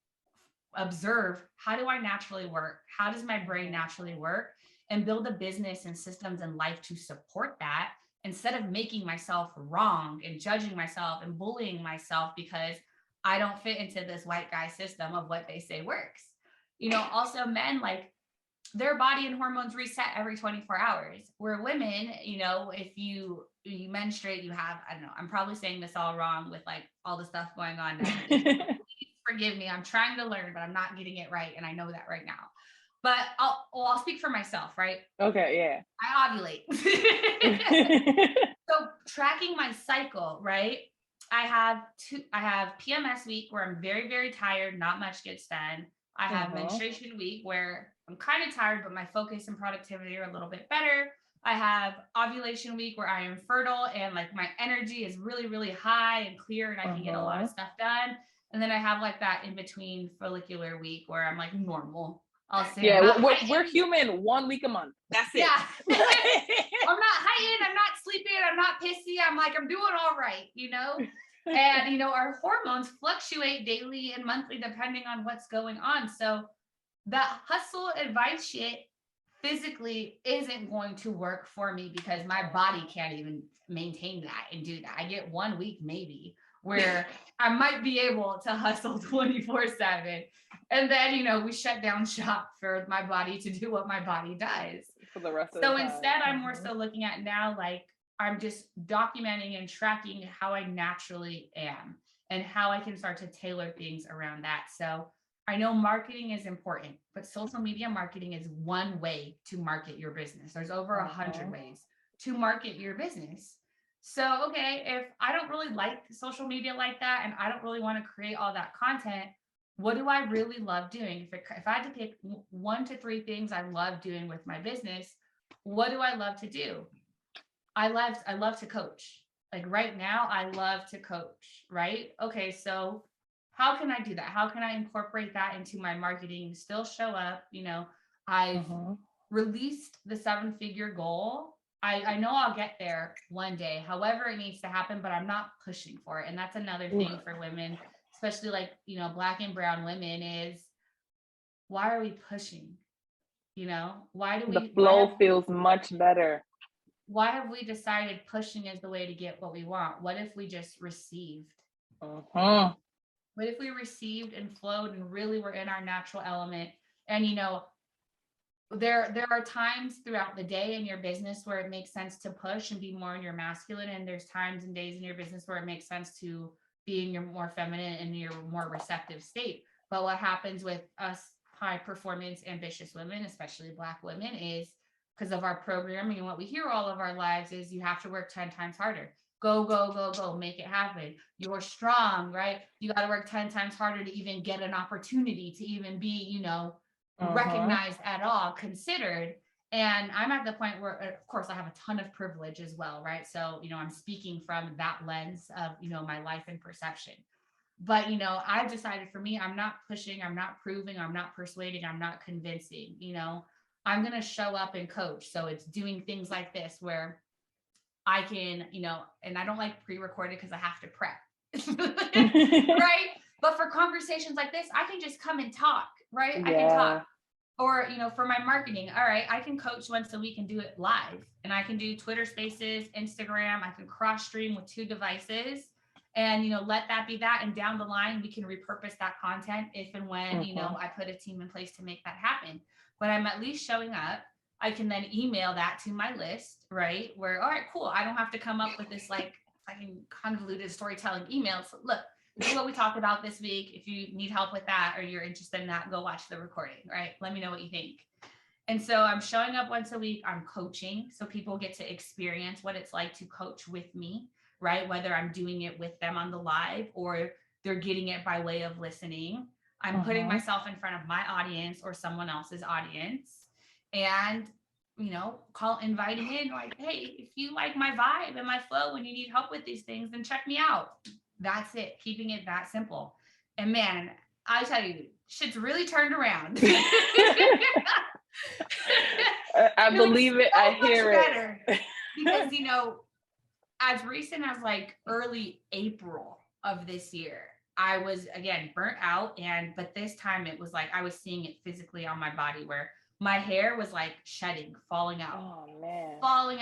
observe, how do I naturally work? How does my brain naturally work? And build a business and systems and life to support that, instead of making myself wrong and judging myself and bullying myself because I don't fit into this white guy system of what they say works. Also men, like their body and hormones reset every 24 hours. Where women, if you menstruate, you have, I don't know, I'm probably saying this all wrong with like all the stuff going on now. Please forgive me. I'm trying to learn, but I'm not getting it right. And I know that right now. But I'll speak for myself, right? Okay, yeah. I ovulate. So tracking my cycle, right? I have PMS week where I'm very, very tired, not much gets done. I have menstruation week where I'm kind of tired, but my focus and productivity are a little bit better. I have ovulation week where I am fertile and like my energy is really, really high and clear and I can get a lot of stuff done. And then I have like that in between follicular week where I'm like normal. I'll say, yeah, we're human 1 week a month. That's it. Yeah. I'm not heightened. I'm not sleeping. I'm not pissy. I'm doing all right, And, our hormones fluctuate daily and monthly depending on what's going on. So that hustle advice shit physically isn't going to work for me because my body can't even maintain that and do that. I get 1 week maybe where I might be able to hustle 24/7. And then, we shut down shop for my body to do what my body does. For the rest of the time. So instead, I'm more so looking at now, like I'm just documenting and tracking how I naturally am and how I can start to tailor things around that. So I know marketing is important, but social media marketing is one way to market your business. There's over 100 ways to market your business. So, okay, if I don't really like social media like that, and I don't really want to create all that content, what do I really love doing? If I had to pick 1 to 3 things I love doing with my business, what do I love to do? I love to coach. Like right now, I love to coach, right? Okay, so how can I do that? How can I incorporate that into my marketing, still show up? I've released the 7-figure goal. I know I'll get there one day, however it needs to happen, but I'm not pushing for it. And that's another thing for women, especially like, Black and brown women, is why are we pushing? Why do we? The flow feels much better. why have we decided pushing is the way to get what we want? What if we just received? Uh-huh. What if we received and flowed and really were in our natural element? And, you know, there are times throughout the day in your business where it makes sense to push and be more in your masculine, and there's times and days in your business where it makes sense to be in your more feminine and your more receptive state. But what happens with us high performance ambitious women, especially Black women, is because of our programming and what we hear all of our lives is you have to work 10 times harder. Go, go, go, go, make it happen. You're strong, right? You got to work 10 times harder to even get an opportunity to even be, you know, recognized at all, considered. And I'm at the point where, of course, I have a ton of privilege as well, right? So, you know, I'm speaking from that lens of, you know, my life and perception. But, you know, I've decided for me, I'm not pushing, I'm not proving, I'm not persuading, I'm not convincing, you know, I'm going to show up and coach. So it's doing things like this where I can, you know, and I don't like pre-recorded because I have to prep, right? But for conversations like this, I can just come and talk, right? Yeah. I can talk. Or, you know, for my marketing, all right, I can coach once a week and do it live. And I can do Twitter Spaces, Instagram. I can cross stream with 2 devices and, you know, let that be that. And down the line, we can repurpose that content if and when, you know, I put a team in place to make that happen. But I'm at least showing up. I can then email that to my list, right? Where, all right, cool. I don't have to come up with this like fucking convoluted storytelling email. So look, this is what we talked about this week. If you need help with that or you're interested in that, go watch the recording, right? Let me know what you think. And so I'm showing up once a week. I'm coaching. So people get to experience what it's like to coach with me, right? Whether I'm doing it with them on the live or they're getting it by way of listening. I'm putting myself in front of my audience or someone else's audience. And, you know, inviting in like, hey, if you like my vibe and my flow and you need help with these things, then check me out. That's it. Keeping it that simple. And man, I tell you, shit's really turned around. I believe it. So I hear better. it. Because, you know, as recent as like early April of this year, I was again burnt out. But this time it was like I was seeing it physically on my body where my hair was like shedding, falling out. Oh man. Falling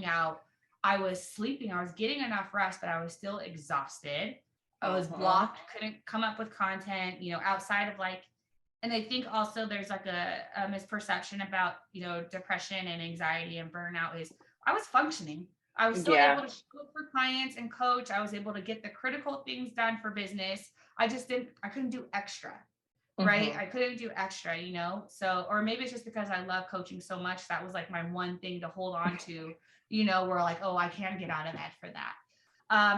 out. I was sleeping. I was getting enough rest, but I was still exhausted. I was blocked, couldn't come up with content, you know, outside of like, and I think also there's like a misperception about, you know, depression and anxiety and burnout is I was functioning. I was still able to show up for clients and coach. I was able to get the critical things done for business. I couldn't do extra, right? I couldn't do extra, you know? So, or maybe it's just because I love coaching so much. That was like my one thing to hold on to, you know, where like, oh, I can get out of bed for that.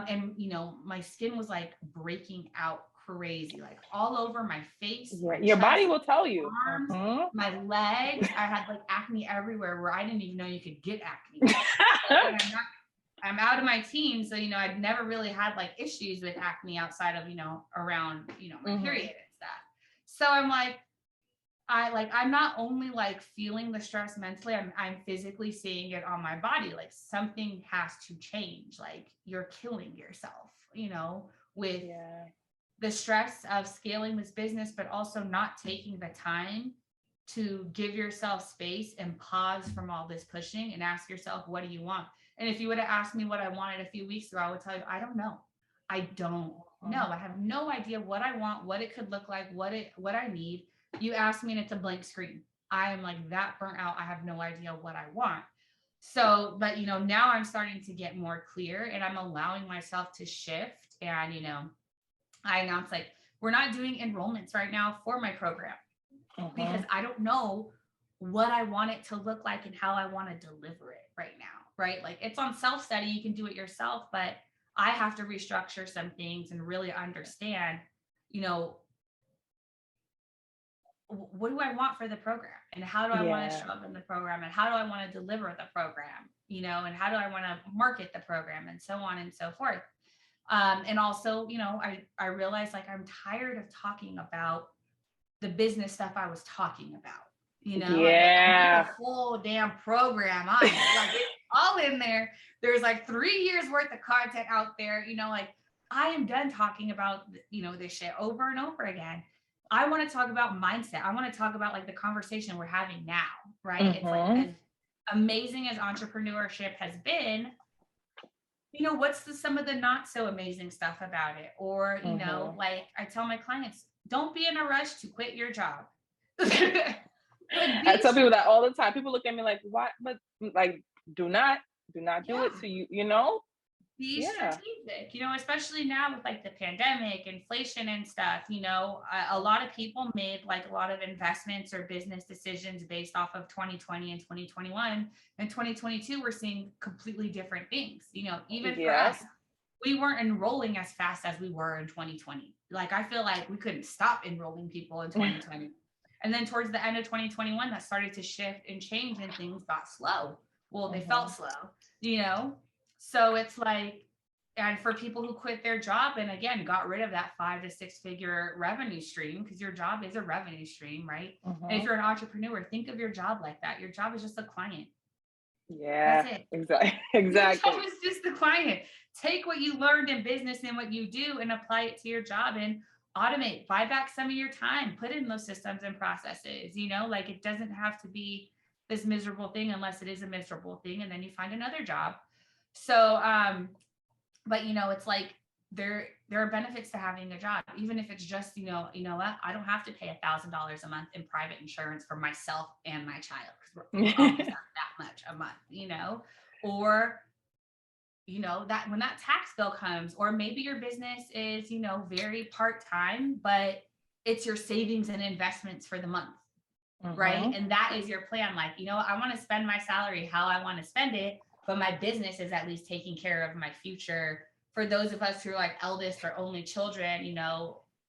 And, you know, my skin was like breaking out crazy, like all over my face. Yeah. My Your chest, body will tell you. arms, my legs. I had like acne everywhere where I didn't even know you could get acne. I'm out of my teens. So, you know, I'd never really had like issues with acne outside of, you know, around, you know, my period and stuff. So I'm like, I'm not only like feeling the stress mentally, I'm physically seeing it on my body. Like something has to change. Like you're killing yourself, you know, with the stress of scaling this business, but also not taking the time to give yourself space and pause from all this pushing and ask yourself, what do you want? And if you would have asked me what I wanted a few weeks ago, I would tell you, I don't know. I don't know. I have no idea what I want, what it could look like, what I need. You ask me and it's a blank screen. I am like that burnt out. I have no idea what I want. So, but you know, now I'm starting to get more clear and I'm allowing myself to shift. And, you know, I announced like, we're not doing enrollments right now for my program because I don't know what I want it to look like and how I want to deliver it right now. Right. Like it's on self-study. You can do it yourself, but I have to restructure some things and really understand, you know, what do I want for the program and how do I want to show up in the program and how do I want to deliver the program, you know, and how do I want to market the program and so on and so forth. And also, you know, I realized like I'm tired of talking about the business stuff I was talking about, you know, like a whole damn program on it. Like it's all in there. There's like 3 years worth of content out there, you know, like I am done talking about, you know, this shit over and over again. I want to talk about mindset. I want to talk about like the conversation we're having now, right? It's like amazing as entrepreneurship has been, what's some of the not so amazing stuff about it? Or, Mm-hmm. like I tell my clients, don't be in a rush to quit your job. I tell people that all the time. People look at me like, what? But like, do not do it. Yeah. So you know, Be yeah, strategic, especially now with like the pandemic, inflation and stuff. A lot of people made like a lot of investments or business decisions based off of 2020 and 2021. And 2022, we're seeing completely different things. Even for yeah. us, we weren't enrolling as fast as we were in 2020. Like, I feel like we couldn't stop enrolling people in 2020. And then towards the end of 2021, that started to shift and change and things got slow. Well, they felt slow, you know? So it's like, and for people who quit their job and again, got rid of that 5 to 6 figure revenue stream, because your job is a revenue stream, right? And if you're an entrepreneur, think of your job like that. Your job is just a client. Yeah, That's it. exactly. Your Exactly. job is just the client. Take what you learned in business and what you do and apply it to your job and automate, buy back some of your time, put in those systems and processes. Like it doesn't have to be this miserable thing unless it is a miserable thing. And then you find another job. So, but it's like there are benefits to having a job, even if it's just, what, I don't have to pay $1,000 a month in private insurance for myself and my child because we're almost at that much a month, or that when that tax bill comes, or maybe your business is, very part-time, but it's your savings and investments for the month. Right. And that is your plan. Like, I want to spend my salary how I want to spend it, but my business is at least taking care of my future. For those of us who are like eldest or only children,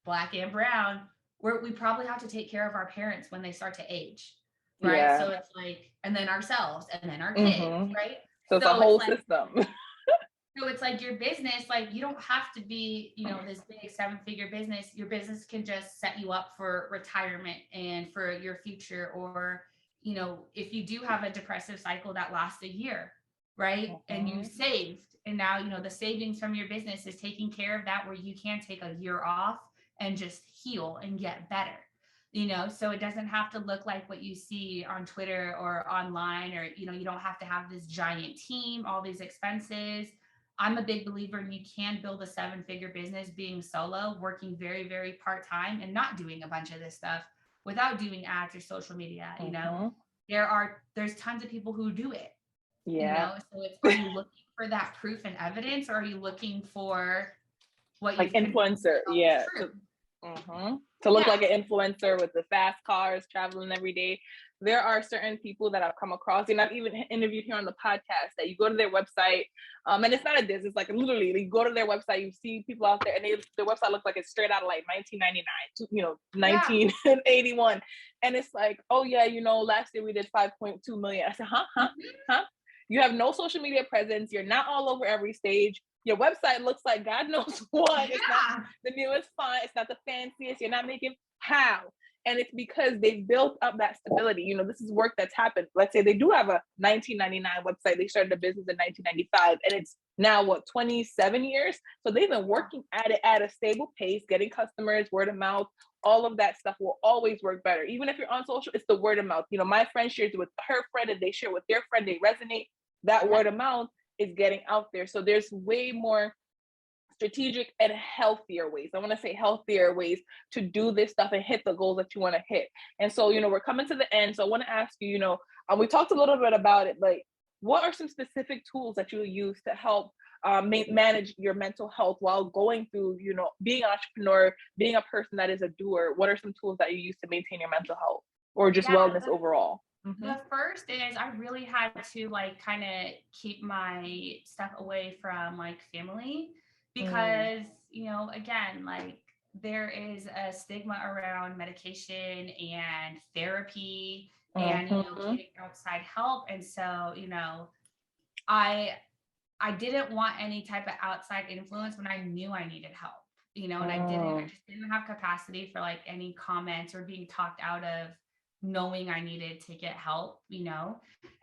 Black and brown, we probably have to take care of our parents when they start to age. Right. Yeah. So it's like, and then ourselves and then our kids. Right. So it's a whole system. So it's like your business, like you don't have to be, this big 7-figure business. Your business can just set you up for retirement and for your future. Or, if you do have a depressive cycle that lasts a year, right? And you saved, and now, the savings from your business is taking care of that, where you can take a year off and just heal and get better. So it doesn't have to look like what you see on Twitter or online, or, you don't have to have this giant team, all these expenses. I'm a big believer in you can build a 7-figure business being solo, working very, very part-time and not doing a bunch of this stuff without doing ads or social media. There's tons of people who do it. Yeah. So it's, are you looking for that proof and evidence, or are you looking for what like influencer? Yeah. To look like an influencer with the fast cars, traveling every day. There are certain people that I've come across, and I've even interviewed here on the podcast, that you go to their website, and it's not a diss, it's like literally you go to their website, you see people out there, and their website looks like it's straight out of like 1999, 1981, and it's like, oh yeah, last year we did 5.2 million. I said, huh? You have no social media presence. You're not all over every stage. Your website looks like God knows what. It's not the newest font. It's not the fanciest. You're not making how. And it's because they've built up that stability. This is work that's happened. Let's say they do have a 1999 website. They started a business in 1995, and it's now 27 years. So they've been working at it at a stable pace, getting customers, word of mouth. All of that stuff will always work better. Even if you're on social, it's the word of mouth. My friend shares with her friend, and they share with their friend. They resonate. That word of mouth is getting out there. So there's way more strategic and healthier ways. I want to say healthier ways to do this stuff and hit the goals that you want to hit. And so, we're coming to the end. So I want to ask you, we talked a little bit about it, like what are some specific tools that you use to help manage your mental health while going through, being an entrepreneur, being a person that is a doer? What are some tools that you use to maintain your mental health or just wellness overall? The first is I really had to like kind of keep my stuff away from like family, because, again, like there is a stigma around medication and therapy and, getting outside help. And so, I didn't want any type of outside influence when I knew I needed help, and I just didn't have capacity for like any comments or being talked out of knowing I needed to get help,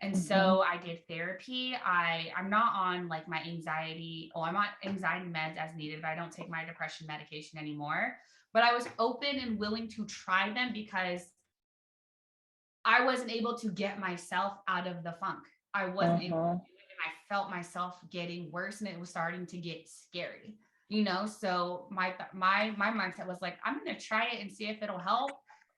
and so I did therapy. I'm not on like my anxiety. I'm on anxiety meds as needed, but I don't take my depression medication anymore. But I was open and willing to try them because I wasn't able to get myself out of the funk. I wasn't able to do it, and I felt myself getting worse, and it was starting to get scary, So my mindset was like, I'm going to try it and see if it'll help,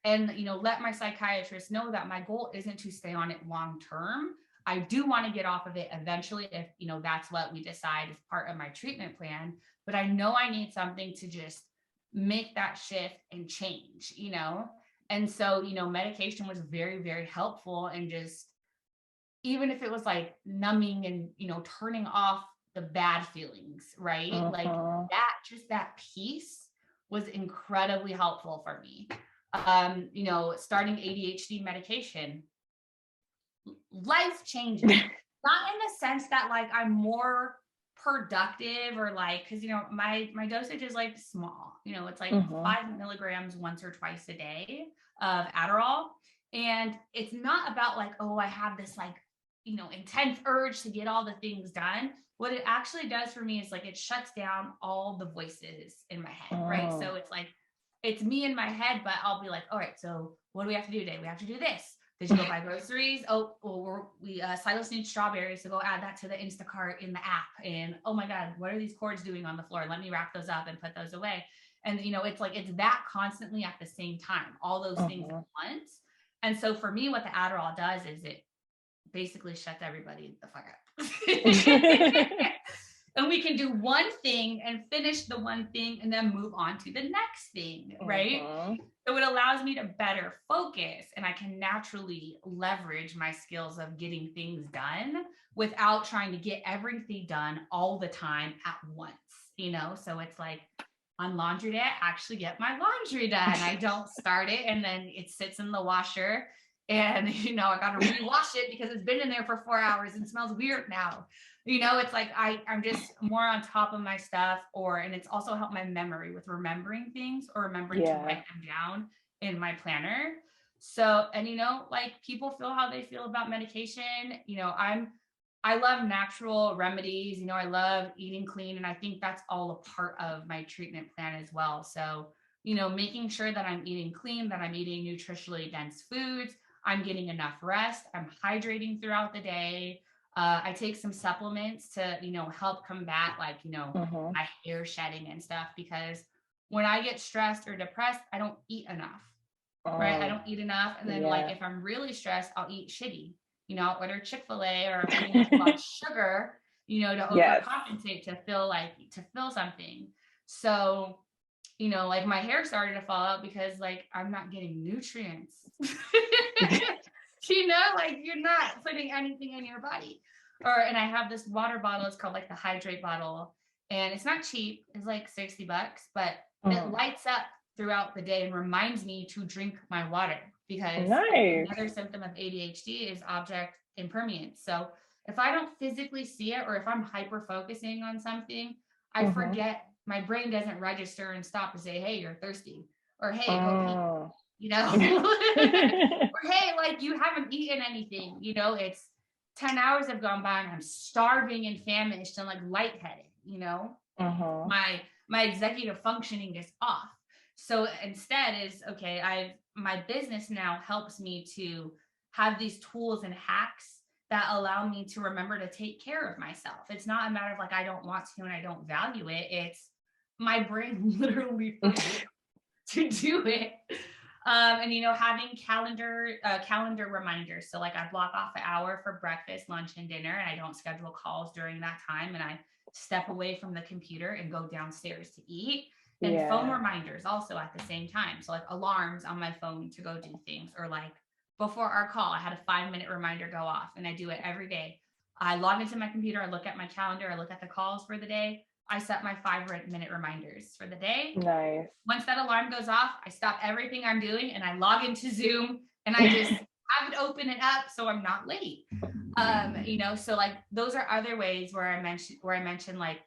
and let my psychiatrist know that my goal isn't to stay on it long term. I do want to get off of it eventually if that's what we decide as part of my treatment plan, but I know I need something to just make that shift and change. And so, medication was very, very helpful, and just even if it was like numbing and, turning off the bad feelings, right? Like that piece was incredibly helpful for me. Starting ADHD medication, life changing, not in the sense that like I'm more productive or like, because my dosage is like small, it's like 5 milligrams once or twice a day of Adderall. And it's not about like, oh, I have this like, intense urge to get all the things done. What it actually does for me is like, it shuts down all the voices in my head, right? So it's like, it's me in my head, but I'll be like, all right, so what do we have to do today? We have to do this. Did you go buy groceries? Oh, well, Silas needs strawberries, so go add that to the Instacart in the app. And oh my God, what are these cords doing on the floor? Let me wrap those up and put those away. And it's like, it's that constantly at the same time, all those things at once. And so for me, what the Adderall does is it basically shuts everybody the fuck up. And we can do one thing and finish the one thing and then move on to the next thing, right? So it allows me to better focus, and I can naturally leverage my skills of getting things done without trying to get everything done all the time at once, So it's like on laundry day, I actually get my laundry done. I don't start it and then it sits in the washer, and I got to rewash it because it's been in there for 4 hours and smells weird now. It's like I'm just more on top of my stuff, and it's also helped my memory with remembering things or remembering to write them down in my planner. So, and like people feel how they feel about medication. I love natural remedies. I love eating clean, and I think that's all a part of my treatment plan as well. So, making sure that I'm eating clean, that I'm eating nutritionally dense foods, I'm getting enough rest, I'm hydrating throughout the day. I take some supplements to, help combat like, my hair shedding and stuff, because when I get stressed or depressed, I don't eat enough, right? I don't eat enough. And then like, if I'm really stressed, I'll eat shitty, I'll order Chick-fil-A, or I'm eating too much sugar, to overcompensate, to feel something. So, like my hair started to fall out because like, I'm not getting nutrients. Like you're not putting anything in your body. And I have this water bottle. It's called like the hydrate bottle, and it's not cheap. It's like $60, but it lights up throughout the day and reminds me to drink my water, because another symptom of ADHD is object impermanence. So if I don't physically see it, or if I'm hyper focusing on something, I forget. My brain doesn't register and stop to say, hey, you're thirsty, or hey, go pee. Or hey, like you haven't eaten anything, it's 10 hours have gone by and I'm starving and famished and like lightheaded, my executive functioning is off. So instead is, okay, my business now helps me to have these tools and hacks that allow me to remember to take care of myself. It's not a matter of like, I don't want to and I don't value it. It's my brain literally forgets to do it. And having calendar reminders. So like I block off an hour for breakfast, lunch, and dinner, and I don't schedule calls during that time. And I step away from the computer and go downstairs to eat. And phone reminders also at the same time. So like alarms on my phone to go do things, or like before our call, I had a 5-minute reminder go off, and I do it every day. I log into my computer, I look at my calendar, I look at the calls for the day. I set my 5-minute reminders for the day. Nice. Once that alarm goes off, I stop everything I'm doing and I log into Zoom, and I just have it open it up so I'm not late. So like those are other ways where I mentioned like,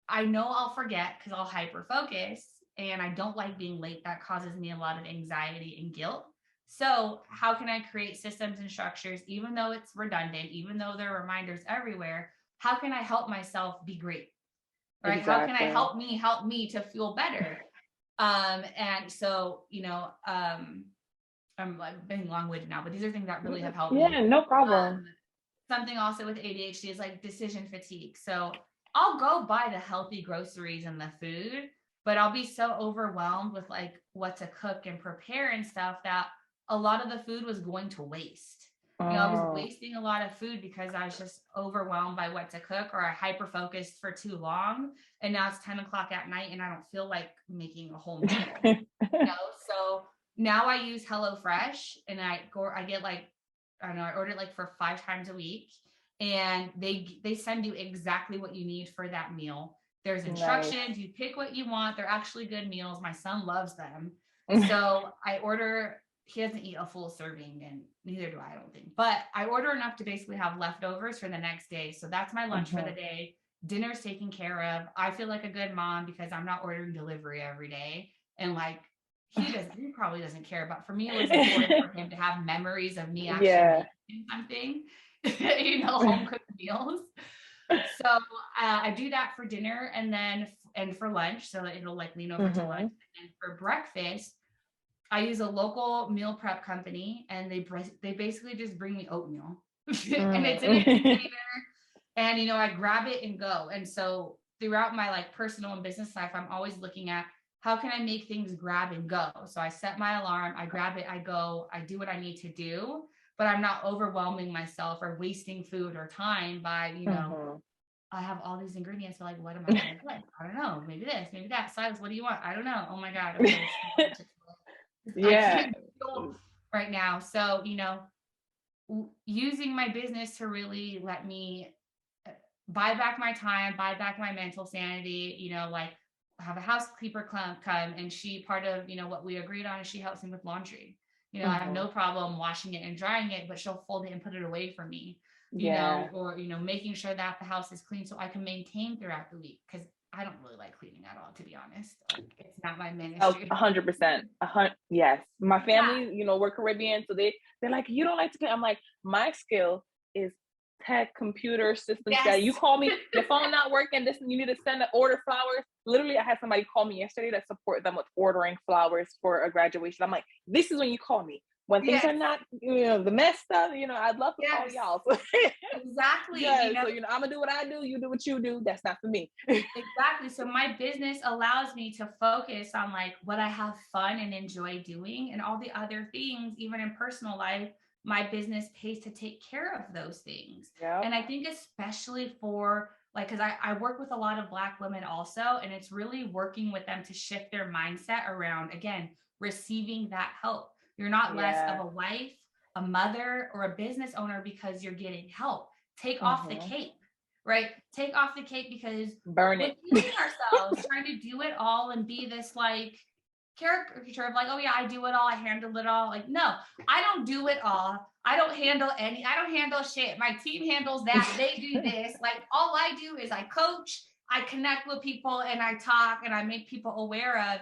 I know I'll forget because I'll hyper focus, and I don't like being late. That causes me a lot of anxiety and guilt. So how can I create systems and structures, even though it's redundant, even though there are reminders everywhere? How can I help myself be great? Right? Exactly. How can I help me to feel better? And so, I'm like being long-winded now, but these are things that really have helped me. Yeah, no problem. Something also with ADHD is like decision fatigue. So I'll go buy the healthy groceries and the food, but I'll be so overwhelmed with like what to cook and prepare and stuff that a lot of the food was going to waste. I was wasting a lot of food because I was just overwhelmed by what to cook, or I hyper focused for too long. And now it's 10 o'clock at night and I don't feel like making a whole meal. So now I use HelloFresh, and I get like, I don't know, I order like for 5 times a week, and they send you exactly what you need for that meal. There's instructions, nice. You pick what you want. They're actually good meals. My son loves them. So I order, he doesn't eat a full serving, and neither do I don't think, but I order enough to basically have leftovers for the next day. So that's my lunch for the day. Dinner's taken care of. I feel like a good mom because I'm not ordering delivery every day. And like, he probably doesn't care, but for me, it was important for him to have memories of me actually making something, home cooked meals. So I do that for dinner and for lunch. So it'll like lean over to lunch. And for breakfast, I use a local meal prep company, and they basically just bring me oatmeal and it's in a container, and, I grab it and go. And so throughout my like personal and business life, I'm always looking at, how can I make things grab and go? So I set my alarm, I grab it, I go, I do what I need to do, but I'm not overwhelming myself or wasting food or time by, I have all these ingredients. So like, what am I going to put? I don't know. Maybe this, maybe that. Silas, what do you want? I don't know. Oh my God. Okay, I can't go right now. So, using my business to really let me buy back my time, buy back my mental sanity, like, have a housekeeper come, and she, part of, what we agreed on is she helps me with laundry. I have no problem washing it and drying it, but she'll fold it and put it away for me, or, making sure that the house is clean so I can maintain throughout the week. Cause I don't really like cleaning at all, to be honest. Like, it's not my ministry. 100%. Yes. My family, we're Caribbean. So they're like, you don't like to clean. I'm like, my skill is tech, computer systems guy. You call me, your phone not working, you need to send an order flowers. Literally, I had somebody call me yesterday that support them with ordering flowers for a graduation. I'm like, this is when you call me. When things are not, the mess stuff, I'd love to call y'all. Exactly. So, I'm gonna do what I do, you do what you do. That's not for me. Exactly. So my business allows me to focus on like what I have fun and enjoy doing, and all the other things, even in personal life, my business pays to take care of those things. Yep. And I think especially for like, cause I work with a lot of Black women also, and it's really working with them to shift their mindset around, again, receiving that help. You're not less of a wife, a mother, or a business owner because you're getting help. Take off the cape, right? Take off the cape, because burn it. We're killing ourselves trying to do it all and be this like caricature of like, oh yeah, I do it all, I handle it all. Like, no, I don't do it all. I don't handle shit. My team handles that. They do this. Like, all I do is I coach, I connect with people, and I talk, and I make people aware of,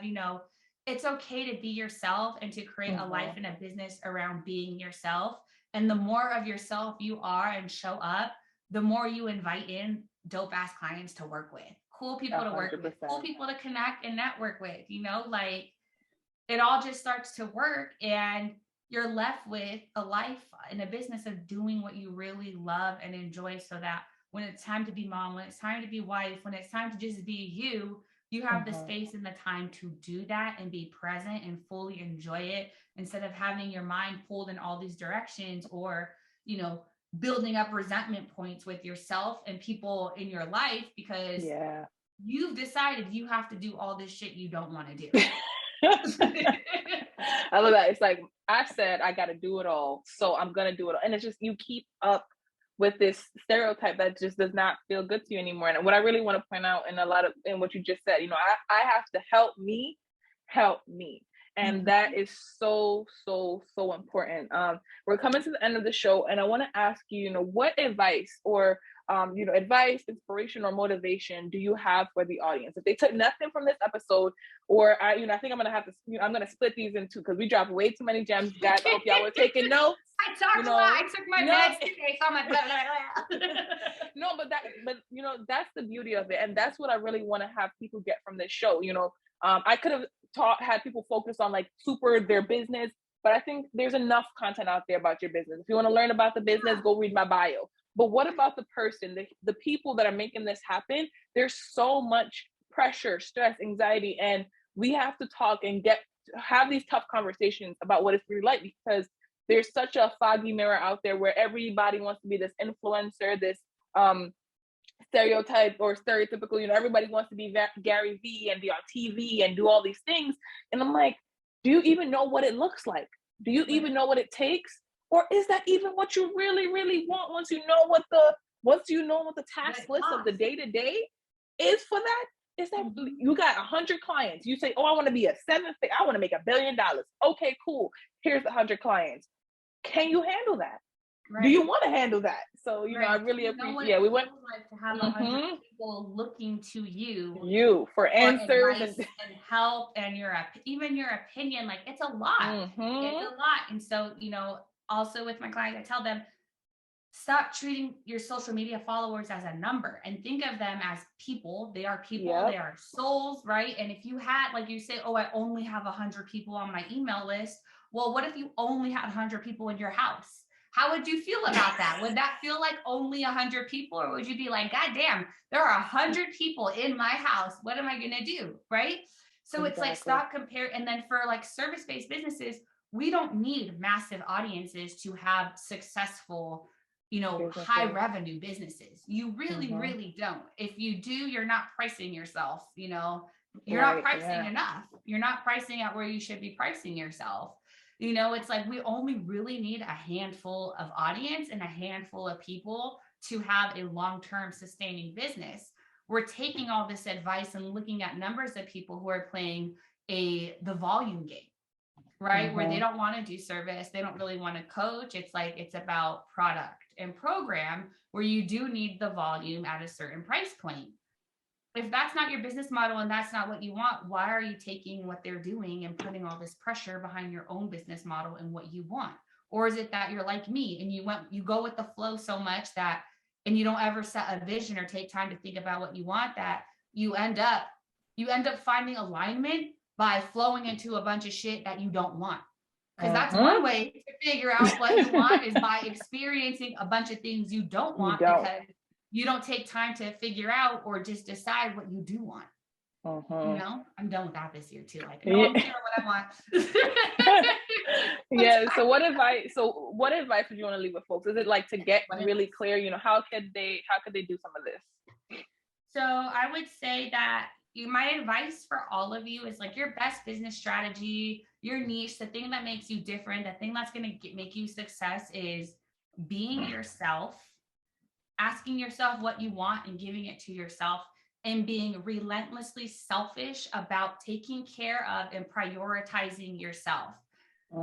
it's okay to be yourself and to create a life and a business around being yourself. And the more of yourself you are and show up, the more you invite in dope ass clients to work with, cool people 100%. To work with, cool people to connect and network with, like, it all just starts to work, and you're left with a life and a business of doing what you really love and enjoy, so that when it's time to be mom, when it's time to be wife, when it's time to just be you have the space and the time to do that and be present and fully enjoy it, instead of having your mind pulled in all these directions, or, building up resentment points with yourself and people in your life because you've decided you have to do all this shit you don't want to do. I love that. It's like, I said I got to do it all, so I'm gonna do it all. And it's just, you keep up with this stereotype that just does not feel good to you anymore. And what I really want to point out in what you just said, I have to help me. And that is so, so, so important. We're coming to the end of the show, and I want to ask you, what advice or advice, inspiration, or motivation do you have for the audience? If they took nothing from this episode, or I think I'm gonna have to, I'm gonna split these in two, because we dropped way too many gems, guys. I hope y'all were taking notes. I talked a lot. I took my meds today, so I'm like, blah, blah, blah. No, but that's the beauty of it, and that's what I really want to have people get from this show. I could have had people focus on like their business, but I think there's enough content out there about your business. If you want to learn about the business, go read my bio. But what about the person, the people that are making this happen? There's so much pressure, stress, anxiety, and we have to talk and have these tough conversations about what it's really like, because there's such a foggy mirror out there where everybody wants to be this influencer, this stereotype or stereotypical, everybody wants to be Gary V and be on TV and do all these things. And I'm like, do you even know what it looks like? Do you even know what it takes? Or is that even what you really, really want once you know what the task list of the day-to-day is for that? Is that you got 100 clients? You say, oh, I want to be I want to make $1 billion. Okay, cool. Here's 100 clients. Can you handle that? Right. Do you want to handle that? So, I really appreciate. Yeah, we went like to have 100 people looking to you for answers and help, and even your opinion. Like, it's a lot. It's a lot. And so, also with my clients, I tell them, stop treating your social media followers as a number and think of them as people. They are people. Yep. They are souls, right? And if you had, like you say, oh, I only have 100 people on my email list. Well, what if you only had 100 people in your house? How would you feel about that? Would that feel like only 100 people? Or would you be like, God damn, there are 100 people in my house. What am I going to do? Right? So It's like, stop comparing. And then for like service-based businesses, we don't need massive audiences to have successful, high revenue businesses. You really, really don't. If you do, you're not pricing yourself, you're not pricing enough. You're not pricing at where you should be pricing yourself. It's like we only really need a handful of audience and a handful of people to have a long-term sustaining business. We're taking all this advice and looking at numbers of people who are playing the volume game, right? Where they don't want to do service. They don't really want to coach. It's about product and program, where you do need the volume at a certain price point. If that's not your business model and that's not what you want, why are you taking what they're doing and putting all this pressure behind your own business model and what you want? Or is it that you're like me and you go with the flow so much that, and you don't ever set a vision or take time to think about what you want, that you end up finding alignment by flowing into a bunch of shit that you don't want. Because that's one way to figure out what you want, is by experiencing a bunch of things you don't want, because you don't take time to figure out or just decide what you do want. I'm done with that this year too. Like, no, I'm sure what I want. Yeah. So what advice would you want to leave with folks? Is it like to get really clear, how could they do some of this? So I would say that my advice for all of you is like, your best business strategy, your niche, the thing that makes you different, the thing that's going to make you success is being yourself, asking yourself what you want and giving it to yourself, and being relentlessly selfish about taking care of and prioritizing yourself.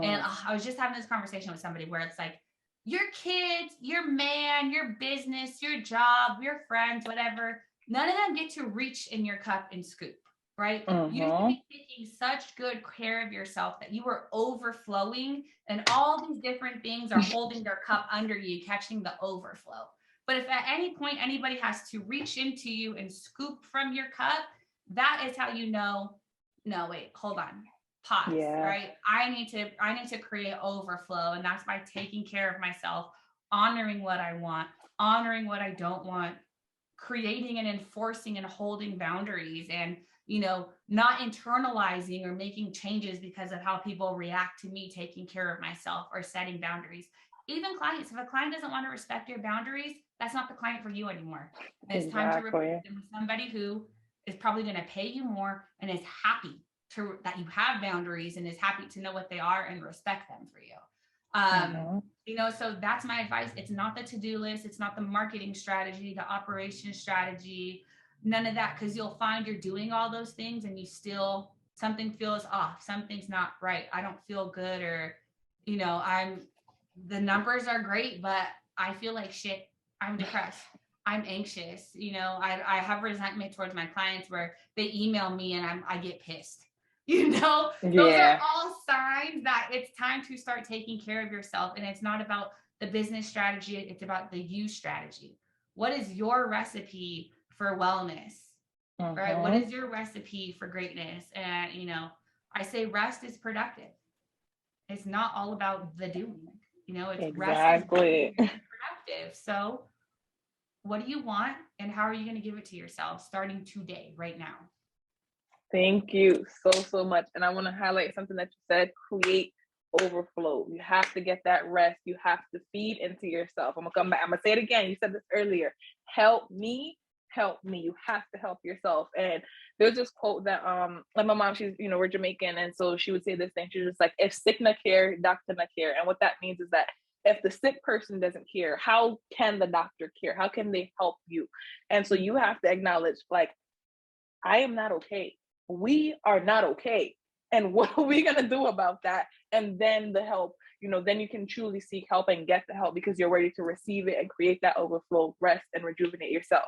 And I was just having this conversation with somebody where it's like, your kids, your man, your business, your job, your friends, whatever, none of them get to reach in your cup and scoop, right? You should be taking such good care of yourself that you are overflowing, and all these different things are holding their cup under you, catching the overflow. But if at any point anybody has to reach into you and scoop from your cup, that is how you know, no, wait, hold on, pause, right? I need to create overflow. And that's by taking care of myself, honoring what I want, honoring what I don't want, creating and enforcing and holding boundaries, and, not internalizing or making changes because of how people react to me taking care of myself or setting boundaries. Even clients, if a client doesn't want to respect your boundaries, that's not the client for you anymore. And it's time to replace them with somebody who is probably going to pay you more and is happy that you have boundaries and is happy to know what they are and respect them for you. So that's my advice. It's not the to-do list. It's not the marketing strategy, the operation strategy, none of that. Because you'll find you're doing all those things and something feels off. Something's not right. I don't feel good, or, the numbers are great, but I feel like shit. I'm depressed. I'm anxious. I have resentment towards my clients where they email me and I get pissed. Those are all signs that it's time to start taking care of yourself. And it's not about the business strategy. It's about the you strategy. What is your recipe for wellness? Right? What is your recipe for greatness? And, I say rest is productive. it's not all about the doing, it's rest is Exactly. productive. So what do you want and how are you going to give it to yourself starting today, right now? Thank you so much. And I want to highlight something that you said, create overflow. You have to get that rest. You have to feed into yourself. I'm gonna come back. I'm gonna say it again. You said this earlier. Help me, help me. You have to help yourself. And there's this quote that like my mom, she's, we're Jamaican, and so she would say this thing. She's just like, if sick na care, doctor na care. And what that means is that if the sick person doesn't care, how can the doctor care? How can they help you? And so you have to acknowledge, like, I am not okay. We are not okay. And what are we going to do about that? And then the help, then you can truly seek help and get the help because you're ready to receive it and create that overflow, rest, and rejuvenate yourself.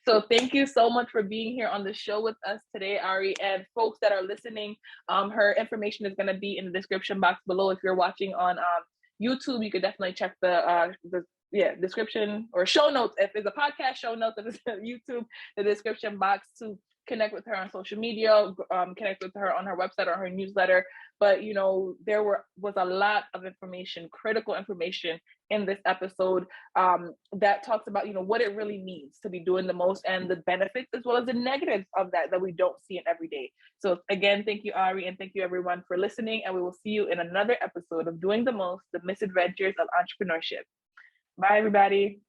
So thank you so much for being here on the show with us today, Ari. And folks that are listening, her information is going to be in the description box below. If you're watching on YouTube, you could definitely check the description or show notes. If it's a podcast, show notes. If it's YouTube, the description box to connect with her on social media, connect with her on her website or her newsletter. But there was a lot of information, critical information in this episode that talks about what it really means to be doing the most and the benefits as well as the negatives of that we don't see in every day. So again, thank you, Ari, and thank you everyone for listening, and we will see you in another episode of Doing the Most, the Misadventures of Entrepreneurship. Bye, everybody.